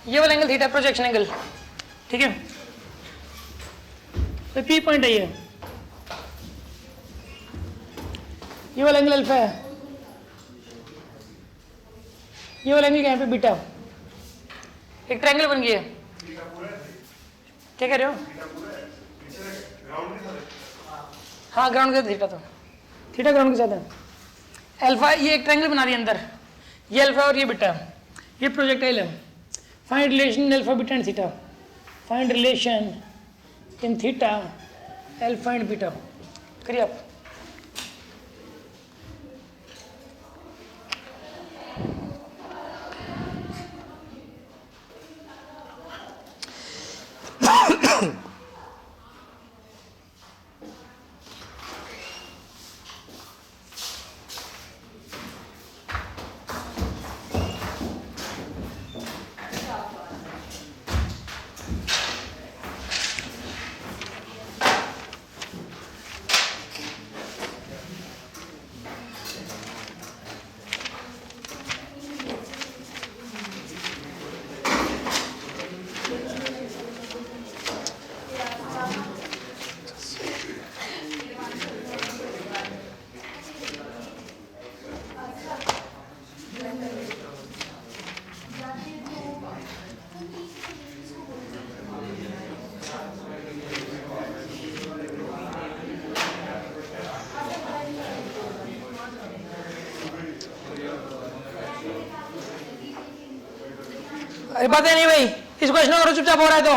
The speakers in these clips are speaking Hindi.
ये वाला एंगल थीटा प्रोजेक्शन एंगल, ठीक है। तो पी पॉइंट है ये वाला एंगल अल्फा है, ये वाला एंगल क्या है पे बीटा। एक ट्रायंगल बन गया है। क्या कह रहे हो? हाँ ग्राउंड का थीटा, तो थीटा ग्राउंड के साथ है। अल्फा ये एक ट्रायंगल बना रही है अंदर, ये अल्फा और ये बीटा, ये प्रोजेक्टाइल है। Find relation in alpha beta and theta, find relation in theta alpha and beta. करिए आप। अरे पता नहीं भाई, इस क्वेश्चन करो चुपचाप, हो रहा है तो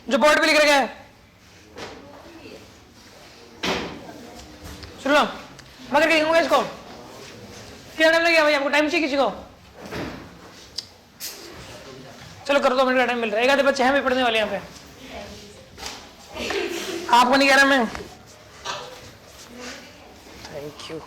जो बोर्ड पे लिख रखा है सुन लो। मगर लिखूंगा इसको, क्या टाइम लगेगा भाई आपको? टाइम चाहिए किसी को? चलो कर दो मिनट का टाइम मिल रहा है। एक आधे बच्चे हैं भी पढ़ने वाले यहाँ पे, आपको नहीं कह रहा मैं। Thank you.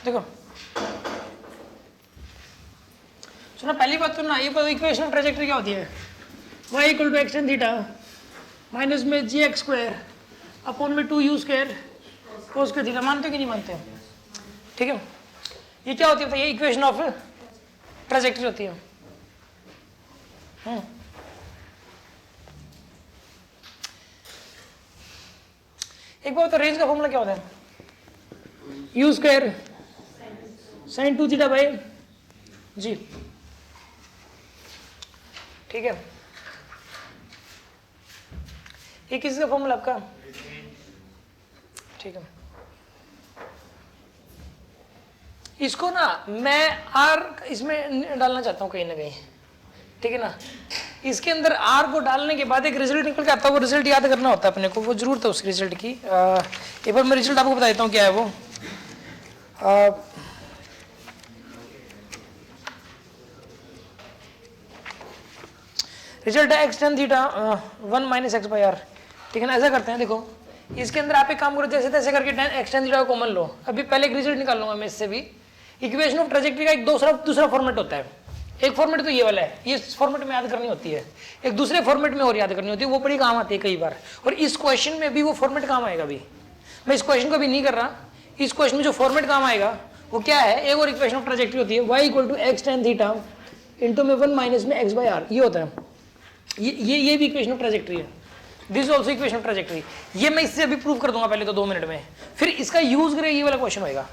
देखो सुनो, पहली बात तो ना ये इक्वेशन ट्रेजेक्टरी क्या होती है? y equal to x tan theta minus में जी एक्स स्क्वायर अपॉन में 2u स्क्वायर कोस के थीटा। मानते हो कि नहीं मानते? ठीक है, ये क्या होती है? ये इक्वेशन ऑफ ट्रेजेक्टरी होती है। एक बार तो रेंज का फॉर्मूला क्या होता है? u square sine 2 theta by g, ठीक है। ये किसका फॉर्मूला आपका? ठीक है, इसको ना मैं आर इसमें डालना चाहता हूँ कहीं ना कहीं, ठीक है ना। इसके अंदर आर को डालने के बाद एक रिजल्ट निकल के आता है, वो रिजल्ट याद करना होता है अपने को, वो जरूरत है उस रिजल्ट की। एक बार मैं रिजल्ट आपको बता देता हूँ क्या है वो। रिजल्ट है x tan theta 1 minus x by R, ठीक है ना। ऐसा करते हैं, देखो इसके अंदर आप एक काम करो, जैसे तैसे करके एक्स टेन थीटा को कॉमन लो। अभी पहले एक रिजल्ट निकाल लूंगा मैं इससे भी। इक्वेशन ऑफ ट्रेजेक्टरी का एक दूसरा फॉर्मेट होता है। एक फॉर्मेट तो ये वाला है, ये फॉर्मेट में याद करनी होती है। एक दूसरे फॉर्मेट में और याद करनी होती है, वो बड़ी काम आती है कई बार। और इस क्वेश्चन में भी वो फॉर्मेट काम आएगा। भी मैं इस क्वेश्चन को भी नहीं कर रहा, इस क्वेश्चन में जो फॉर्मेट काम आएगा वो क्या है? एक और इक्वेशन ऑफ ट्रेजेक्टरी होती है y equal to x tan theta into में 1 माइनस में एक्स बाई आर, ये होता है। ये भी इक्वेशन ऑफ ट्रेजेक्ट्री है, this is also equation of trajectory. ये मैं इससे अभी प्रूव कर दूंगा पहले तो 2 मिनट में, फिर इसका यूज करें ये वाला क्वेश्चन होएगा।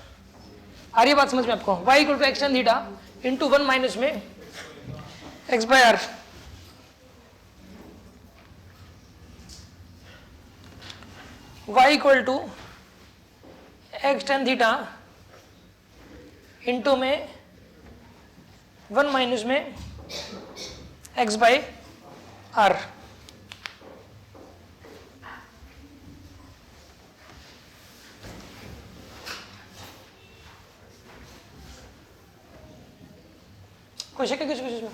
आ रही है बात समझ में आपको? y equal to x tan theta into 1 minus में x by R, y equal to x tan theta into में 1 माइनस में x बाय आर। कोई शक है किसी को इसमें?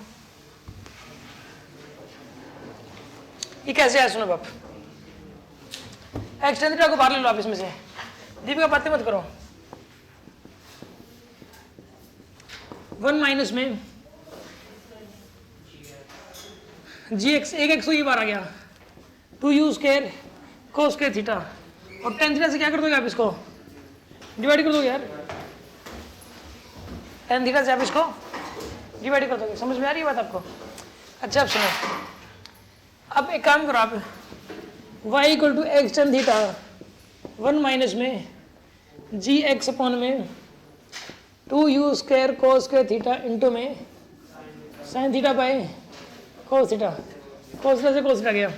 ये कैसे है सुनो बाप, एक्स टेन थीटा को बाहर ले लो आप इसमें से, दीपिका बातें मत करो। 1 माइनस में जी एक्स, एक एक्स तो ये बार आ गया, 2u square cos square theta, और टेन थीटा से क्या कर दोगे आप इसको डिवाइड कर दोगे यार, टेन थीटा से आप इसको डिवाइड कर दोगे। समझ में आ रही है बात आपको? अच्छा अब सुनो, अब एक काम करो आप, y equal to x tan theta 1 minus में जी एक्स अपॉन में 2u square cos square theta into में sine theta by cos theta, cos theta से कोस थीटा गया,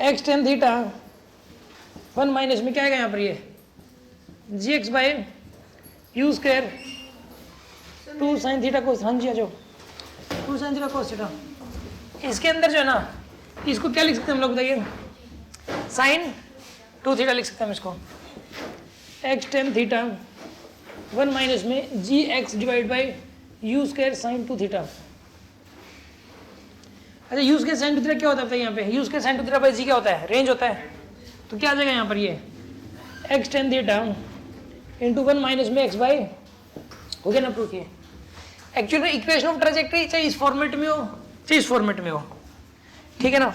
एक्स टेन थीटा 1 माइनस में क्या आएगा यहाँ पर ये g x by u square 2 sine theta cos, हाँ जी आ जाओ, 2 साइन थीटा कोस थीटा। इसके अंदर जो है ना, इसको क्या लिख सकते हैं हम लोग बताइए, साइन 2 थीटा लिख सकते हैं हम इसको, एक्स टेन थीटा 1 माइनस में g x divide by u square sine 2 theta. अच्छा यू स्क्वायर साइन 2 थीटा क्या होता है यहाँ पे, u square sine 2 theta by g क्या होता है, रेंज होता है, तो क्या आ जाएगा यहाँ पर ये x tan theta into 1 minus में एक्स बाई, हो गया ना प्रूफ ये। एक्चुअली में इक्वेशन ऑफ ट्रेजेक्टरी चाहे इस फॉर्मेट में हो चाहे इस फॉर्मेट में हो, ठीक है ना।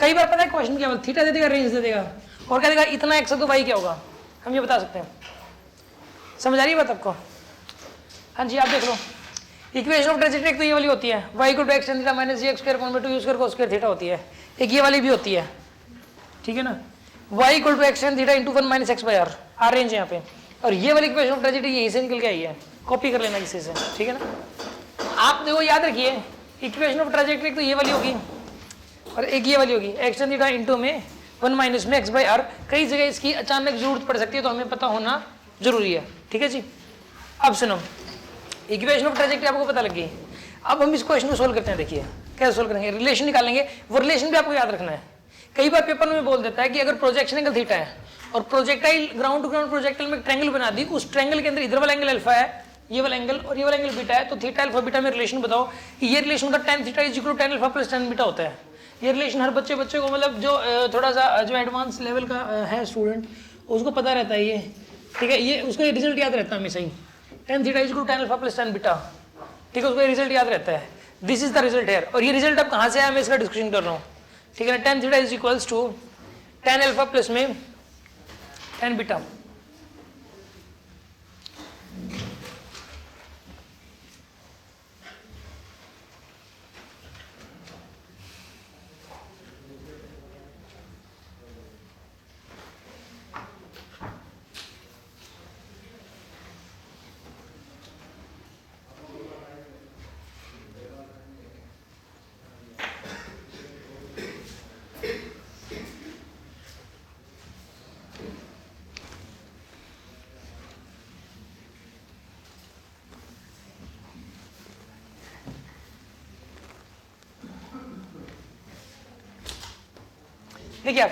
कई बार पता है क्वेश्चन क्या थीटा दे देगा, रेंज दे देगा, और क्या देगा इतना एक्स है तो वाई क्या होगा, हम ये बता सकते हैं। समझ आ रही है बात आपको? हाँ जी आप देख लो, इक्वेशन ऑफ ट्रेजेक्टरी एक तो ये वाली होती है, y equal to x tan theta minus g x square upon में 2u square cos square theta होती है, एक ये वाली भी होती है, ठीक है ना। y equal to x tan theta into 1 minus x by R, R range है यहाँ पे, और ये वाली इक्वेशन ऑफ ट्रेजेक्टरी यहीं से निकल के आई है, कॉपी कर लेना किसी से, ठीक है ना। आप देखो याद रखिए, इक्वेशन ऑफ ट्रेजेक्टरी तो ये वाली होगी और एक ये वाली होगी, एक्स टेन थीटा इंटू में 1 माइनस में एक्स बाई आर। कई जगह इसकी अचानक जरूरत पड़ सकती है, तो हमें पता होना जरूरी है, ठीक है जी। अब सुनो, इक्वेशन ऑफ ट्रेजेक्टरी आपको पता लग गई, अब हम इस क्वेश्चन को सोल्व करते हैं। देखिए कैसे सोल्व करेंगे, रिलेशन निकालेंगे, वो रिलेशन भी आपको याद रखना है। कई बार पेपर में बोल देता है कि अगर प्रोजेक्शन एंगल थीटा है और projectile ground to ground projectile में ट्रायंगल बना दी, उस ट्रायंगल के अंदर इधर वाला एंगल अल्फा है, ये वाला एंगल और ये वाला एंगल बीटा है, तो थीटा अल्फा बीटा में रिलेशन बताओ कि ये रिलेशन का tan theta is equal to tan alpha plus tan beta होता है। ये रिलेशन हर बच्चे को मतलब जो थोड़ा सा जो एडवांस लेवल का है स्टूडेंट, उसको पता रहता है ये, ठीक है, ये उसका रिजल्ट याद रहता है हमेशा ही, tan theta is equal to tan alpha plus tan beta, ठीक है, उसका रिजल्ट याद रहता है। This is the result here, और ये रिजल्ट अब कहाँ से आया मैं इसका डिस्कशन कर रहा हूँ, ठीक है ना। tan theta is equals to tan alpha plus में tan बीटा। देखिए आप,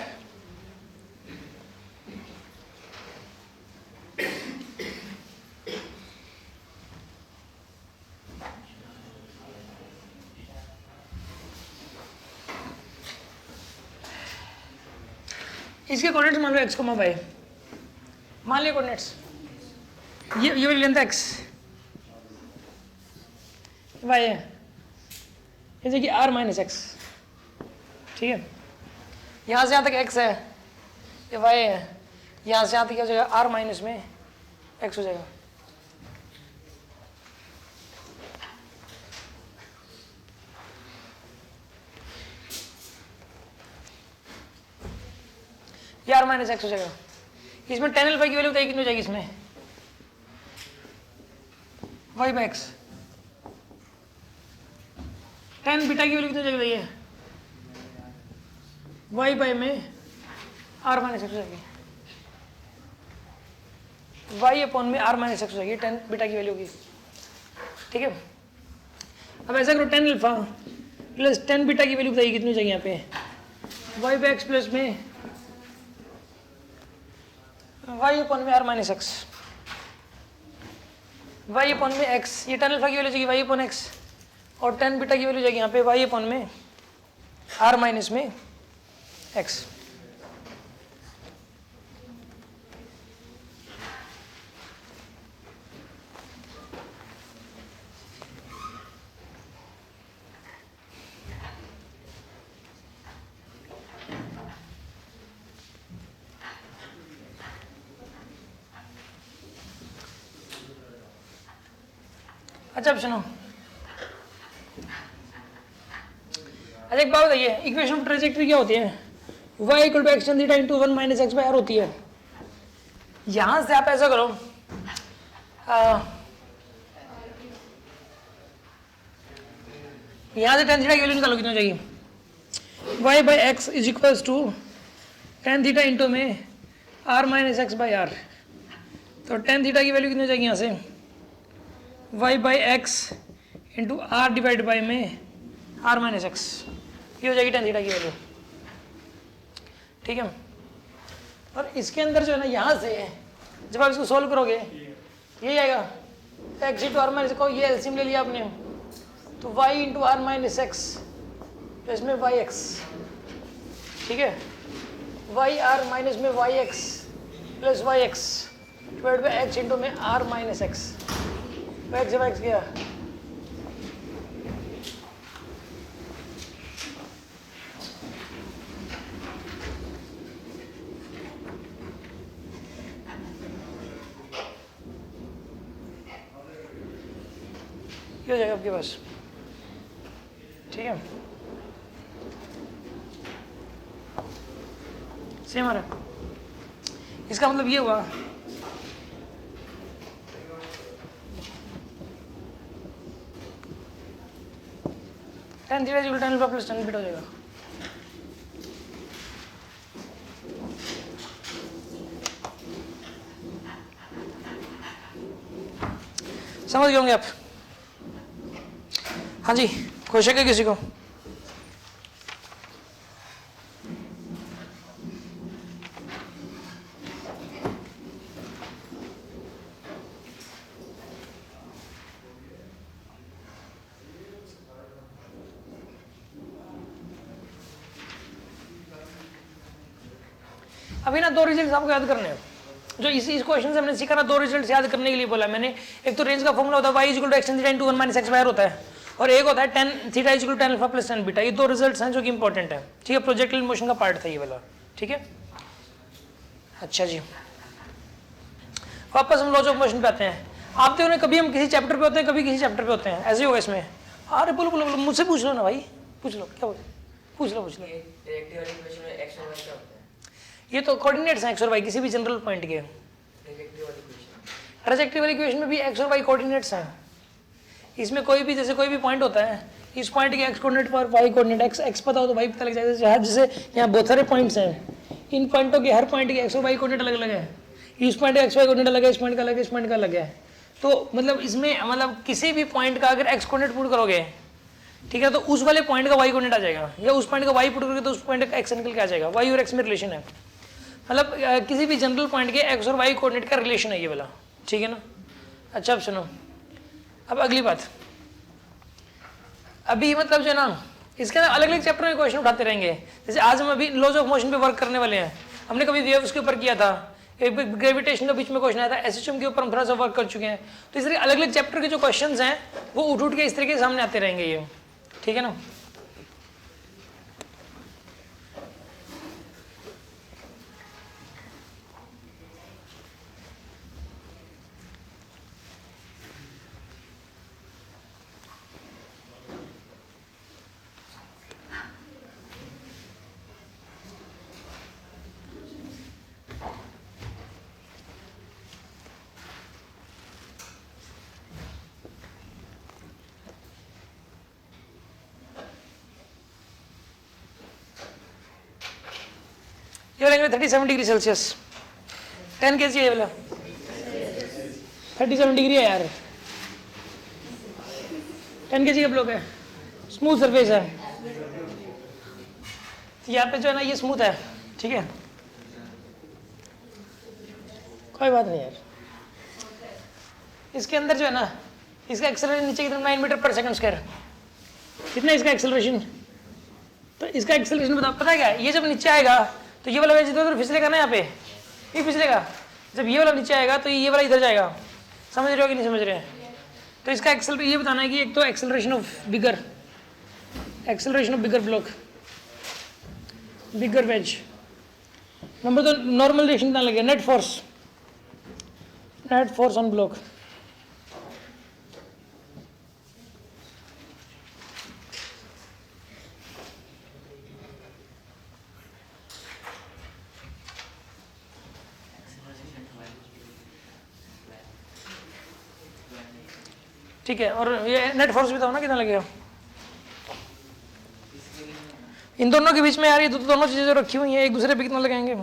इसके कोऑर्डिनेट्स मान लो x, y, मान लिया कोऑर्डिनेट्स, ये वाली लेंथ x, y है, ये देखिए r माइनस एक्स, ठीक है, यहाँ से यहाँ तक x है, ये y है, यहाँ से यहाँ तक क्या हो जाएगा r माइनस में x हो जाएगा। आर माइनस एक्स हो जाएगा। इसमें टेन अल्फा की वैल्यू बताइए कितनी हो जाएगी इसमें, y by x. Tan beta की वैल्यू कितनी हो जाएगी बताइए, वाई बाई में आर माइनस एक्स हो जाएगी, वाई अपॉन में आर माइनस एक्स हो जाएगी टेन बीटा की वैल्यू की। ठीक है, अब ऐसा करो tan alpha plus tan beta की वैल्यू बताइए कितनी हो जाएगी यहाँ पे, वाई बाई एक्स प्लस में वाई अपॉन में R minus x, y upon में एक्स, ये टेन अल्फा की वैल्यू जाएगी वाई अपॉन एक्स, और टेन बीटा की वैल्यू जाएगी यहाँ पे वाई अपॉन में आर माइनस में एक्स। अच्छा अब सुनो, अच्छा एक बात बताइए, इक्वेशन ऑफ ट्रेजेक्टरी क्या होती है, y equal to x tan theta into 1 minus x by R होती है। यहां से आप ऐसा करो, यहां से टेन थीटा की वैल्यू निकालो कितनी हो जाएगी, y by x is equals to tan theta into में R minus x by R. तो टेन थीटा की वैल्यू कितनी हो जाएगी यहाँ से, y by x into R divide by में आर माइनस एक्स, ये हो जाएगी टेन थीटा की वैल्यू। ठीक है, और इसके अंदर जो है ना, यहाँ से जब आप इसको सोल्व करोगे यही आएगा एक्स इंटू आर माइनस को, ये एलसीएम ले लिया आपने, तो y into R minus x plus में वाई एक्स। ठीक है, वाई आर माइनस में y x plus y x divide by x into में R minus x, x x गया, हो जाएगा आपके पास। ठीक है, सेम आ रहा है, इसका मतलब ये हुआ ten theta equal tan alpha plus tan beta हो जाएगा। समझ गए होंगे आप? हाँ जी, क्वेश्चन है किसी को? अभी ना दो रिजल्ट आपको याद करने हैं, जो इस क्वेश्चन से हमने सीखा ना, दो रिजल्ट याद करने के लिए बोला मैंने। एक तो रेंज का फॉर्मूला होता है y equal to x theta into 1 minus x by R होता है, और एक होता है tan theta equal to tan alpha plus tan beta. ये दो रिजल्ट्स हैं जो कि इंपॉर्टेंट है। ठीक है, प्रोजेक्टाइल मोशन का पार्ट था ये वाला। ठीक है, अच्छा जी, वापस हम लॉज ऑफ मोशन पे आते हैं। आप देखो ना, कभी हम किसी चैप्टर पे होते हैं, कभी किसी चैप्टर पे होते हैं, ऐसे ही होगा इसमें। अरे बोलो बोलो बोलो, मुझसे पूछ लो ना भाई, पूछ लो, क्या बोलो, पूछ लो। ये तो कोऑर्डिनेट्स हैं एक्स और वाई किसी भी जनरल पॉइंट के। ट्रैजेक्टरी वाली इक्वेशन में भी एक्स और वाई कोऑर्डिनेट्स हैं। इसमें कोई भी, जैसे कोई भी पॉइंट होता है, इस पॉइंट के एक्स कोऑर्डिनेट पर वाई कोऑर्डिनेट, एक्स पता हो तो वाई पता लग जाएगा। जैसे यहाँ बहुत सारे पॉइंट्स हैं, इन पॉइंटों के हर पॉइंट के एक्स और वाई कोऑर्डिनेट अलग अलग है। इस पॉइंट का एक्स वाई कोऑर्डिनेट अलग है, इस पॉइंट का अलग है, इस पॉइंट का अलग है। तो मतलब इसमें मतलब किसी भी पॉइंट का अगर एक्स कोऑर्डिनेट पुट करोगे, ठीक है, तो उस वाले पॉइंट का वाई कोऑर्डिनेट आ जाएगा, या उस पॉइंट का वाई पुट करोगे तो उस पॉइंट का एक्स निकल के आ जाएगा। वाई और एक्स में रिलेशन है, मतलब किसी भी जनरल पॉइंट के एक्स और वाई कोऑर्डिनेट का रिलेशन है ये वाला। ठीक है ना? अच्छा अब सुनो, अब अगली बात, अभी मतलब जो है ना, इसके अंदर अलग अलग चैप्टर में क्वेश्चन उठाते रहेंगे। जैसे आज हम अभी लॉज ऑफ मोशन पे वर्क करने वाले हैं। हमने कभी वेव्स के ऊपर किया था, एक ग्रेविटेशन के बीच में क्वेश्चन आया था, एसएचएम के ऊपर हम थोड़ा सा वर्क कर चुके हैं। तो इस तरह अलग अलग चैप्टर के जो क्वेश्चंस हैं वो उठ उठ के इस तरीके से सामने आते रहेंगे ये। ठीक है ना? ये वाला एंगल 37 डिग्री सेल्सियस, 10 kg है ये वाला, 37 डिग्री है यार, 10 kg का ब्लॉक है, स्मूथ सरफेस है, यहाँ पे जो है ना ये स्मूथ है, ठीक है, कोई बात नहीं यार। इसके अंदर जो है ना इसका एक्सेलरेशन नीचे की तरफ 9 मीटर पर सेकंड स्क्वायर, कितना इसका एक्सेलरेशन, तो इसका एक्सेलरेशन पता है क्या, ये जब नीचे आएगा तो ये वाला इधर उधर फिसलेगा ना, यहाँ पे ये फिसलेगा, जब ये वाला नीचे आएगा तो ये वाला इधर जाएगा, समझ रहे हो कि नहीं समझ रहे हैं। तो इसका एक्सेलरेशन ये बताना है कि एक तो acceleration of bigger block, bigger wedge, number तो नॉर्मल रिएक्शन कितना लगेगा, नेट फोर्स ऑन ब्लॉक, ठीक है, और ये नेट फोर्स बताओ ना कितना लगेगा। इन दोनों के बीच में यार ये दोनों चीजें जो रखी हुई हैं एक दूसरे पे कितना लगाएंगे,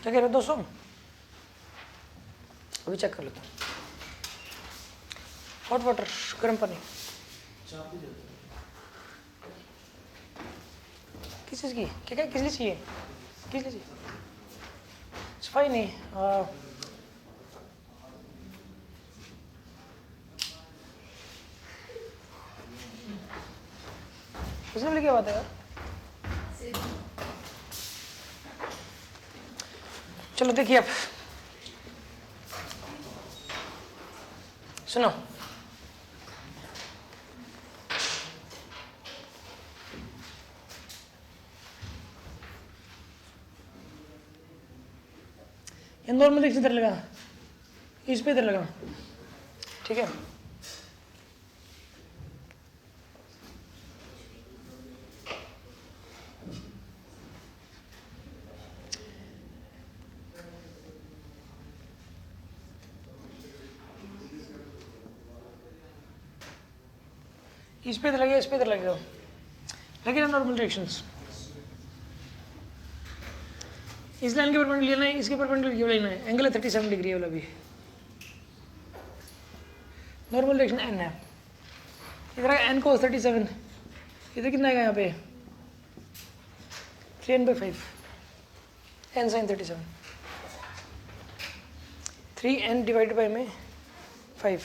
क्या कह रहे 200, अभी चेक कर लेता हूँ। हॉट वाटर, गर्म पानी, किस चीज़ की, क्या किस लिए चाहिए, किस लिए चाहिए, सफाई नहीं, उसने बोले क्या बात है यार, चलो देखिए आप सुनो, ये नॉर्मल रिएक्शन इधर लगा, इस पे इधर लगा, ठीक है, इस पे इधर लगेगा, इस पे इधर लगेगा, लगे ना नॉर्मल रिएक्शंस, इस लाइन के परपेंडिकुलर लेना है, इसके परपेंडिकुलर ये लेना है, एंगल है 37 डिग्री वाला भी, नॉर्मल रिएक्शन एन है, इधर एन cos 37, इधर कितना आएगा यहाँ पे 3n/5, n sin 37, 3n divide by में 5,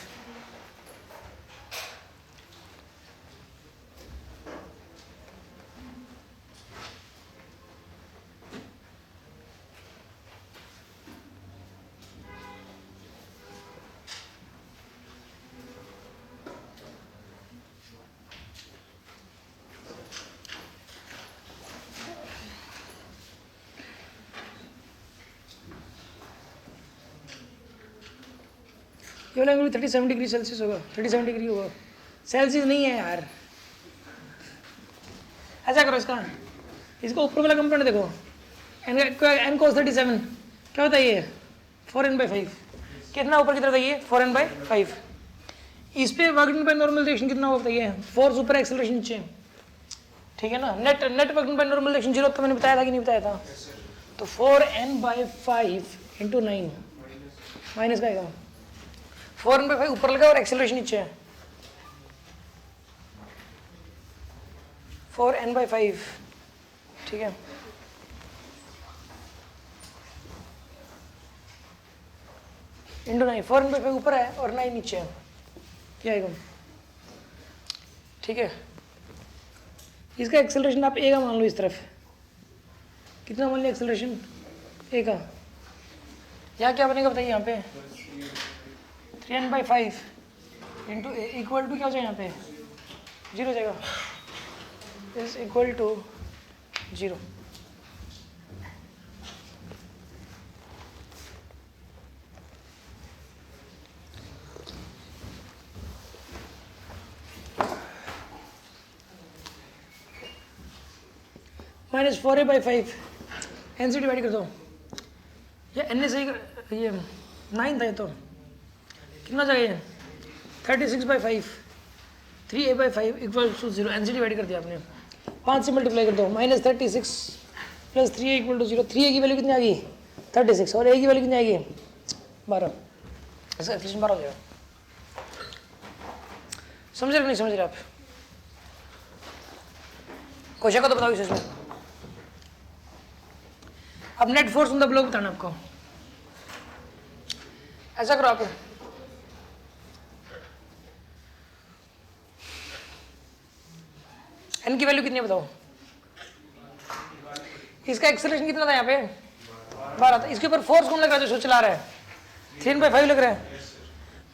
ये वाला एंगल 37 डिग्री सेल्सियस होगा, 37 डिग्री होगा, सेल्सियस नहीं है यार, ऐसा करो इसका ऊपर वाला कंपोनेंट देखो, n cos 37 क्या होता है ये 4n/5, कितना ऊपर की तरफ है ये 4n/5, इस पे work done by normal reaction कितना होता है, फोर्स ऊपर एक्सेलरेशन नीचे, ठीक है ना, net work done by normal reaction 0 तो मैंने बताया था कि नहीं बताया था, तो 4n/5 × 9 माइनस का आएगा, 4n/5 ऊपर लगा और एक्सेलरेशन नीचे है, 4n/5, ठीक है, × 9, 4n/5 ऊपर है और 9 नीचे है, क्या आएगा, ठीक है। इसका एक्सेलरेशन आप ए का मान लो, इस तरफ कितना मान लिया एक्सेलरेशन ए का, यहाँ क्या बनेगा बताइए, यहाँ पे 3n/5 into A equal to क्या हो जाएगा, यहाँ पे 0 हो जाएगा, is equal to 0। -4a/5 N से डिवाइड कर दो, या एन से ये 9 था, ये तो कितना जाएगा ये 36/5 3a/5 इक्वल टू 0, एन से डिवाइड कर दिया आपने, 5 से मल्टीप्लाई कर दो, -36 + 3a = 0, 3a की वैल्यू कितनी आ गई 36 और a की वैल्यू कितनी आएगी 12, इसका एक्सप्रेशन 12 हो जाएगा। समझ रहे नहीं समझ रहे आप, क्वेश्चन को तो बताओ इसमें। अब net force on the block बताना आपको, ऐसा करो आप, एन की वैल्यू कितनी है बताओ, इसका एक्सेलरेशन कितना था यहाँ पे 12 था, इसके ऊपर फोर्स कौन लग रहा है जो चला रहा है 3n/5 लग रहा है,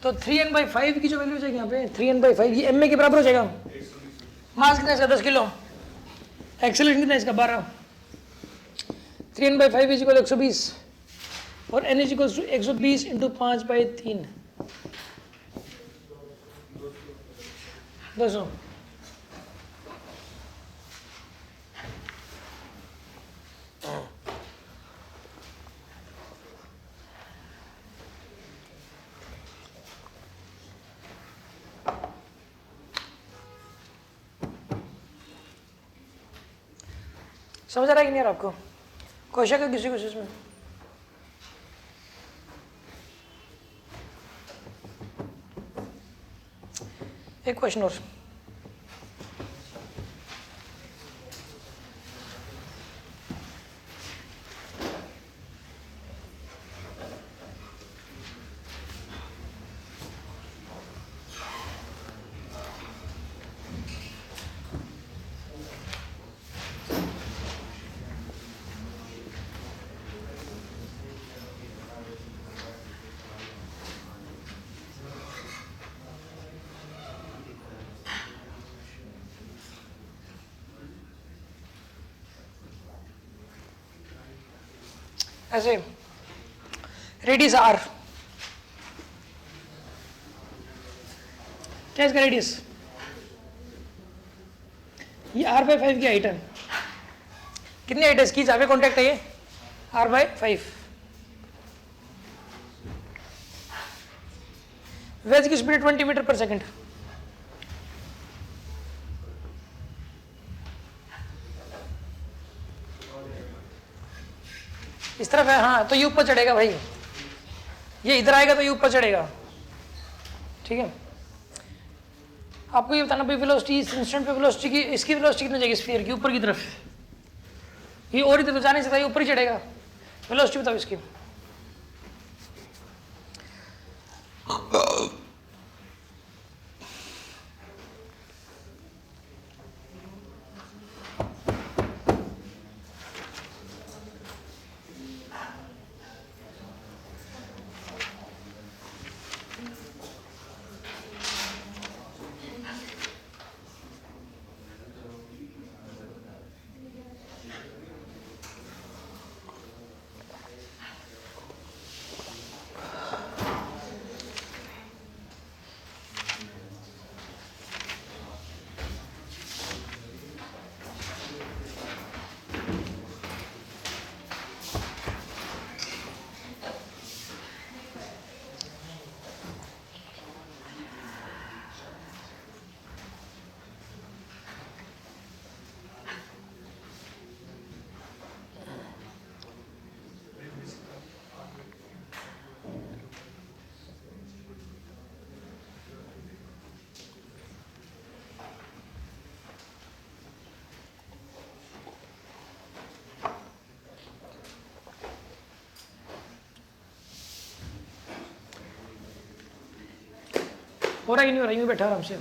तो 3n/5 की जो वैल्यू हो जाएगी यहाँ पे 3n/5 ये एम ए के बराबर हो जाएगा, मास कितना इसका 10 किलो, एक्सेलरेशन कितना इसका 12, 3n/5 = 120 और n = 120 × 5/3 200। समझ आ रहा है कि नहीं यार आपको, क्वेश्चन का किसी कुछ इसमें, एक क्वेश्चन और, ऐसे रेडियस आर, क्या इसका रेडियस, ये r/5 की हाइट है, कितनी हाइट है इसकी, जहाँ पे कॉन्टैक्ट है ये r/5, वेज की स्पीड 20 मीटर/सेकंड, इस तरफ है, हाँ तो ये ऊपर चढ़ेगा भाई, ये इधर आएगा तो ये ऊपर चढ़ेगा, ठीक है। आपको ये बताना भाई वेलोसिटी, इस इंस्टेंट पे वेलोसिटी की, इसकी वेलोसिटी कितनी जाएगी स्फीयर की ऊपर की तरफ, ये और इधर तो जा नहीं सकता, ये ऊपर ही चढ़ेगा, वेलोसिटी बताओ इसकी। हो रहा है कि नहीं हो रहा, यूँ बैठा आराम से।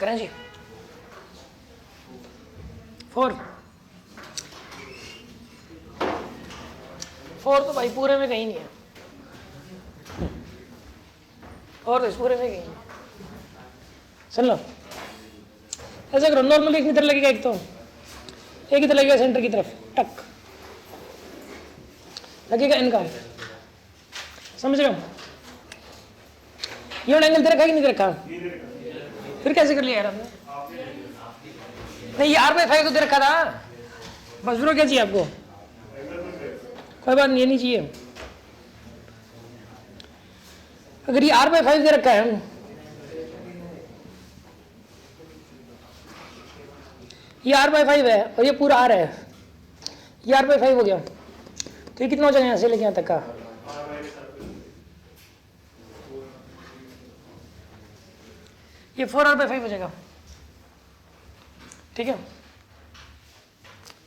करें जी 4 तो भाई पूरे में कहीं नहीं है, और इस पूरे में कहीं नहीं। सुन लो, ऐसा करो, नॉर्मल एक इधर लगेगा, एक तो एक इधर लगेगा सेंटर की तरफ, टक लगेगा इनका, समझ रहे हो? ये एंगल दे रखा कि नहीं दे रखा? फिर कैसे कर लिया यार आपने? नहीं, ये R/5 तो दे रखा था बस, ब्रो क्या चाहिए आपको? कोई बात नहीं, ये नहीं चाहिए। अगर ये R/5 दे रखा है, ये R/5 है और ये पूरा R है, ये R/5 हो गया, तो ये कितना हो जाएगा यहाँ से लेके यहाँ तक का? ये 4R/5 हो जाएगा, ठीक है?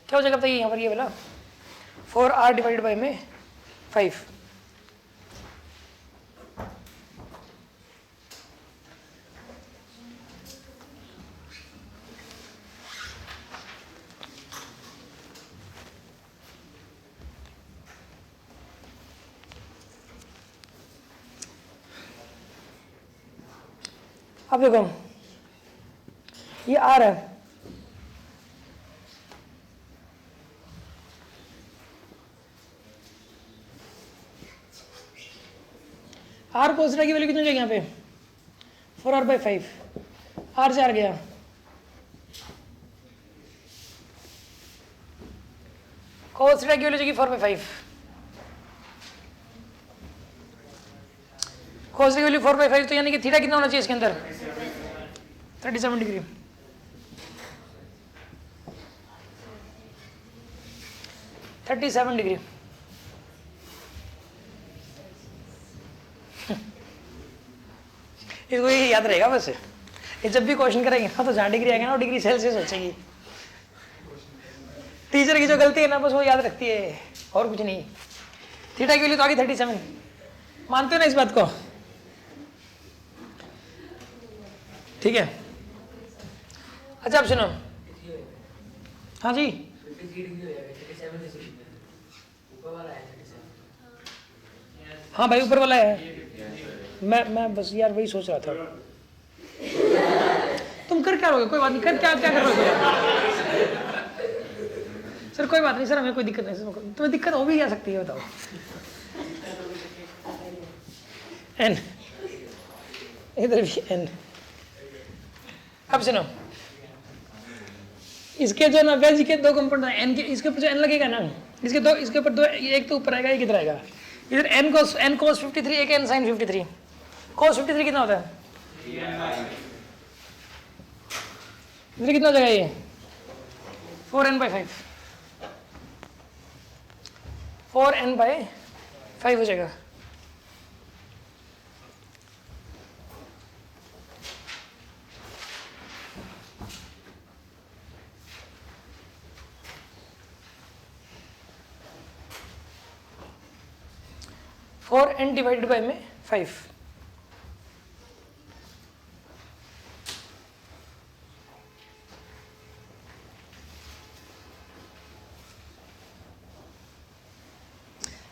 क्या हो जाएगा बताइए यहाँ पर, ये वाला 4R डिवाइडेड बाई में 5। अब देखो, ये R है, R cos थीटा की वैल्यू कितनी हो जाएगी यहाँ पे? 4R/5, R से R गया, cos थीटा की वैल्यू जाएगी 4/5, cos की वैल्यू 4/5, तो यानी कि थीटा कितना होना चाहिए इसके अंदर? 37 डिग्री। इसको ये याद रहेगा बस, ये जब भी क्वेश्चन करेंगे ना तो जहाँ डिग्री आएगा ना, डिग्री सेल्सियस सोचेंगी। टीचर की जो गलती है ना बस वो याद रखती है, और कुछ नहीं। थीटा की वैल्यू तो आगे 37, मानते हो ना इस बात को? ठीक है, अच्छा आप सुनो, हाँ जी, हाँ भाई ऊपर वाला है, मैं बस यार वही सोच रहा था। तुम कर क्या रहोगे? कोई बात नहीं, कर क्या क्या कर रहे हो सर? कोई बात नहीं सर, हमें कोई दिक्कत नहीं सर, तुम्हें दिक्कत हो भी जा सकती है, बताओ। एन, इधर भी एन। अब सुनो, इसके जो ना वेज के 2 कंपोनेंट हैं, एन के, इसके ऊपर जो एन लगेगा ना, इसके ऊपर 2, एक तो ऊपर आएगा, एक इधर आएगा। इधर एन cos 53, एक एन sin 53। cos 53 कितना होता है? इधर कितना हो जाएगा ये? 4n/5, 4n/5 हो जाएगा। और n डिवाइडेड बाय में 5।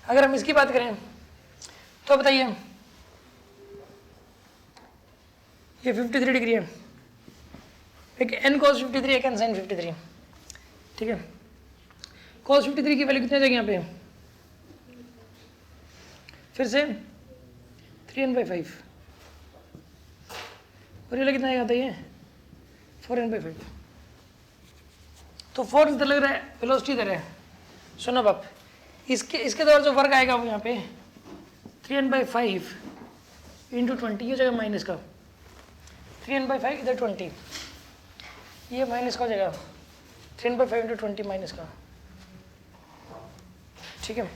अगर हम इसकी बात करें तो बताइए ये 53 डिग्री है, एक n cos 53 एक n sin 53, ठीक है। cos 53 की वैल्यू कितनी आ जाएगी यहाँ पे, फिर से 3n/5, और ये कितना आएगा ये 4n/5। तो फोर्स इधर लग रहा है, वेलोसिटी इधर है। सुनो अब इसके द्वारा जो वर्क आएगा वो यहाँ पे 3n/5 × 20, ये जगह माइनस का 3n/5 इधर 20, ये माइनस का हो जाएगा 3n/5 × 20 माइनस का, ठीक है।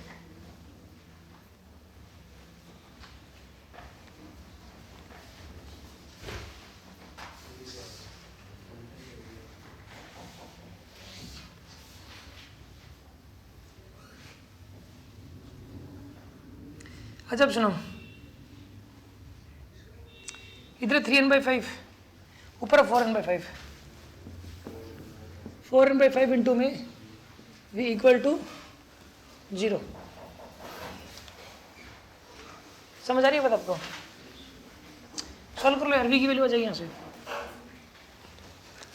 अच्छा अब सुनो, इधर 3n/5 ऊपर 4n/5, 4n/5 इंटू में v = 0। समझ आ रही है बात आपको? सॉल्व कर लो यार, v की वैल्यू आ जाएगी यहाँ से।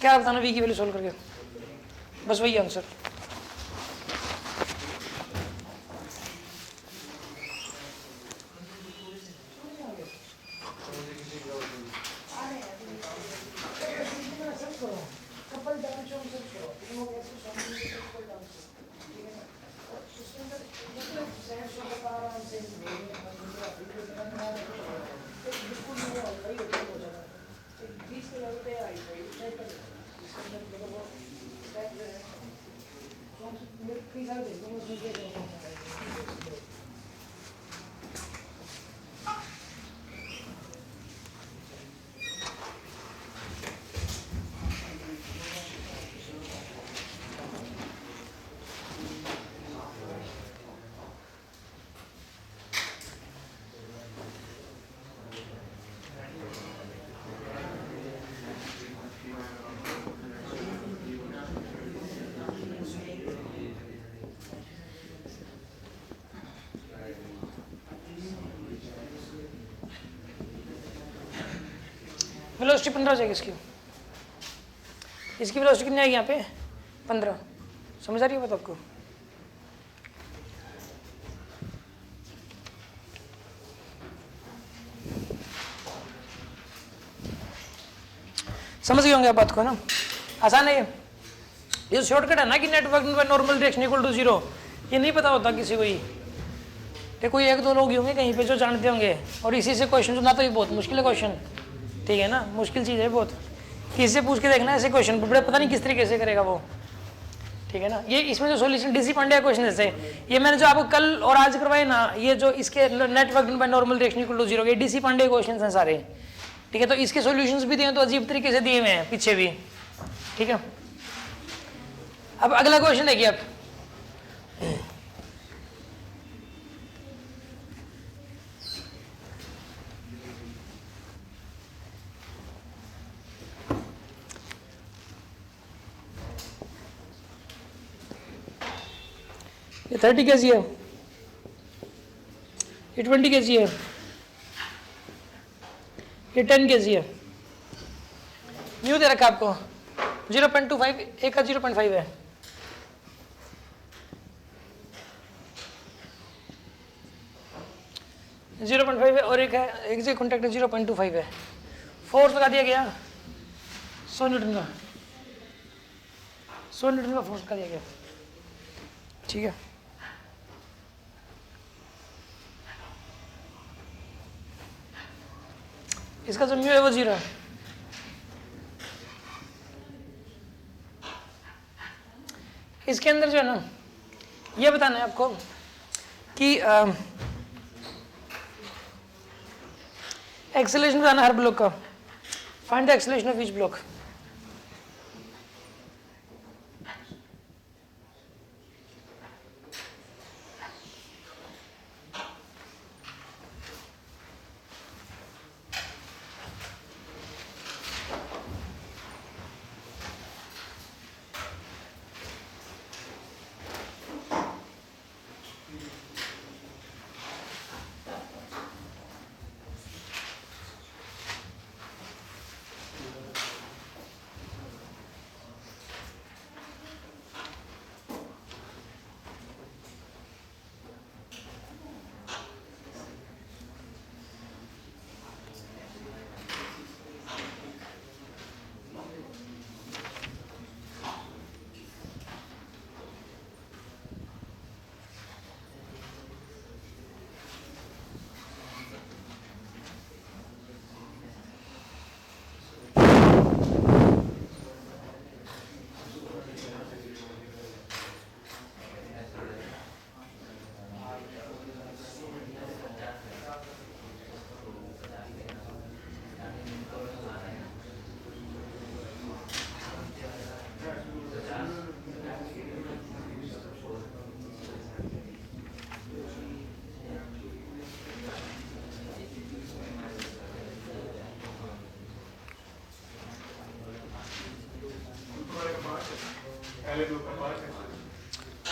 क्या बताना v की वैल्यू सॉल्व करके, बस वही आंसर। वेलोसिटी 15 हो जाएगी इसकी वेलोसिटी कितनी आएगी यहाँ पे 15। समझ आ रही है बात आपको? समझ गए होंगे आप बात को ना, आसान है ये शॉर्टकट है ना कि नेटवर्क बाय नॉर्मल डायरेक्शन = 0, ये नहीं पता होता किसी को ही। कोई एक दो लोग ही होंगे कहीं पे जो जानते होंगे, और इसी से क्वेश्चन जो ना, तो ये बहुत मुश्किल है क्वेश्चन, ठीक है ना, मुश्किल चीज़ है बहुत। किसी से पूछ के देखना ऐसे क्वेश्चन, बड़े पता नहीं किस तरीके से करेगा वो, ठीक है ना। ये इसमें जो सॉल्यूशन डीसी पांड्या क्वेश्चन जैसे ये मैंने जो आपको कल और आज करवाए ना, ये जो इसके नेटवर्क बाय नॉर्मल डायरेक्शन = 0 ये डीसी पांड्या क्वेश्चन हैं सारे, ठीक है। तो इसके सॉल्यूशंस भी दिए तो अजीब तरीके से दिए हुए हैं पीछे भी, ठीक है। अब अगला क्वेश्चन देखिए आप, ये 30 kg है, ये 20 kg है, ये 10 kg है। न्यू दे रखा आपको 0.25, एक का 0.5 है, और एक है, एक से कॉन्टैक्ट 0.25 है। फोर्स लगा दिया गया 100 न्यूटन का, 100 न्यूटन का फोर्स लगा दिया गया, ठीक है। इसका जो म्यू है वो 0 है। इसके अंदर जो है ना, ये बताना है आपको कि एक्सेलरेशन बताना हर ब्लॉक का, find the acceleration of each block.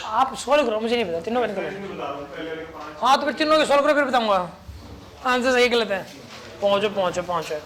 आप सोल्व करो, मुझे नहीं पता, तीनों का करो। हाँ तो फिर तीनों के सोल्व करो, फिर बताऊंगा आंसर सही गलत है। पहुंचो पहुंचो पहुंचो।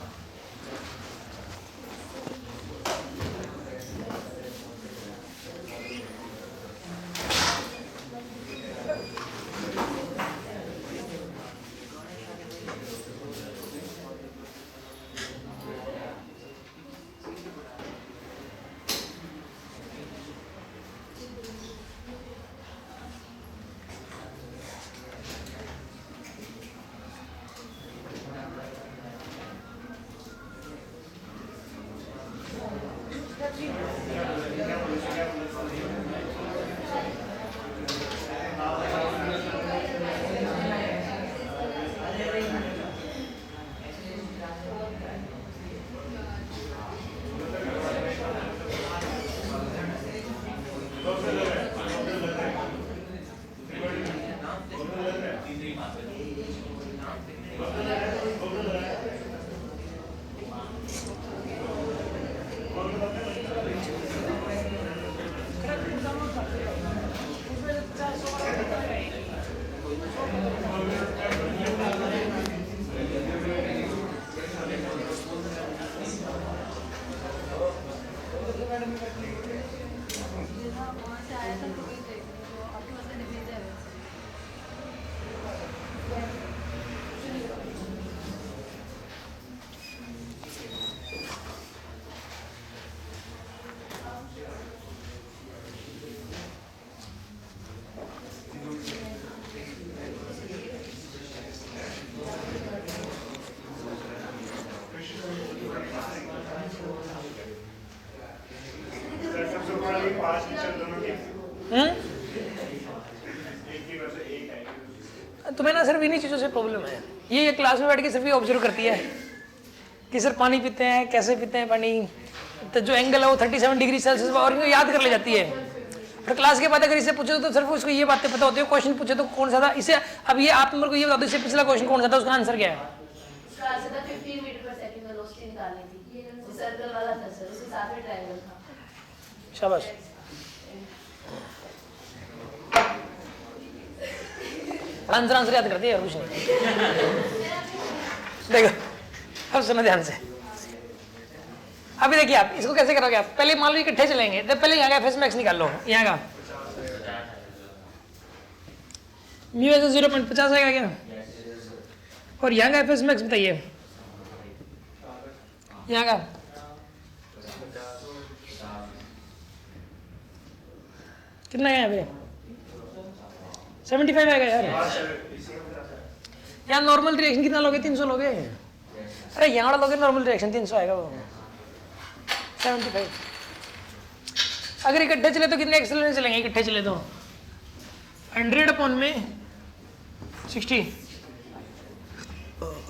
तुम्हें ना सिर्फ इन्हीं चीज़ों से प्रॉब्लम है। ये क्लास में बैठ के सिर्फ ये ऑब्जर्व करती है कि सर पानी पीते हैं, कैसे पीते हैं पानी, तो जो एंगल है वो 37 डिग्री सेल्सियस, और इनको याद कर ले जाती है। फिर क्लास के बाद अगर इसे पूछो तो सिर्फ उसको ये बातें पता होती है। क्वेश्चन पूछे तो कौन सा था इसे, अब ये आप मेरे को ये बता दो, इससे पिछला क्वेश्चन कौन सा था, उसका आंसर क्या है? शाबाश। आंसर याद करती है और कुछ नहीं। देखो अब सुनो ध्यान से। अभी देखिए आप इसको कैसे करोगे। आप पहले मान लो इकट्ठे चलेंगे, तो पहले यहाँ का एफ मैक्स निकाल लो। यहाँ का म्यू एस 0.50 आएगा क्या? और यहाँ का एफ मैक्स बताइए। यहाँ का कितना है? यहाँ पे 75 आएगा यार। यहाँ नॉर्मल रिएक्शन कितना लोगे? 300 लोगे। अरे यहाँ लोगे नॉर्मल रिएक्शन 300 आएगा वो 75। अगर इकट्ठे चले तो कितने एक्सेलरेशन चलेंगे? इकट्ठे चले तो 100/60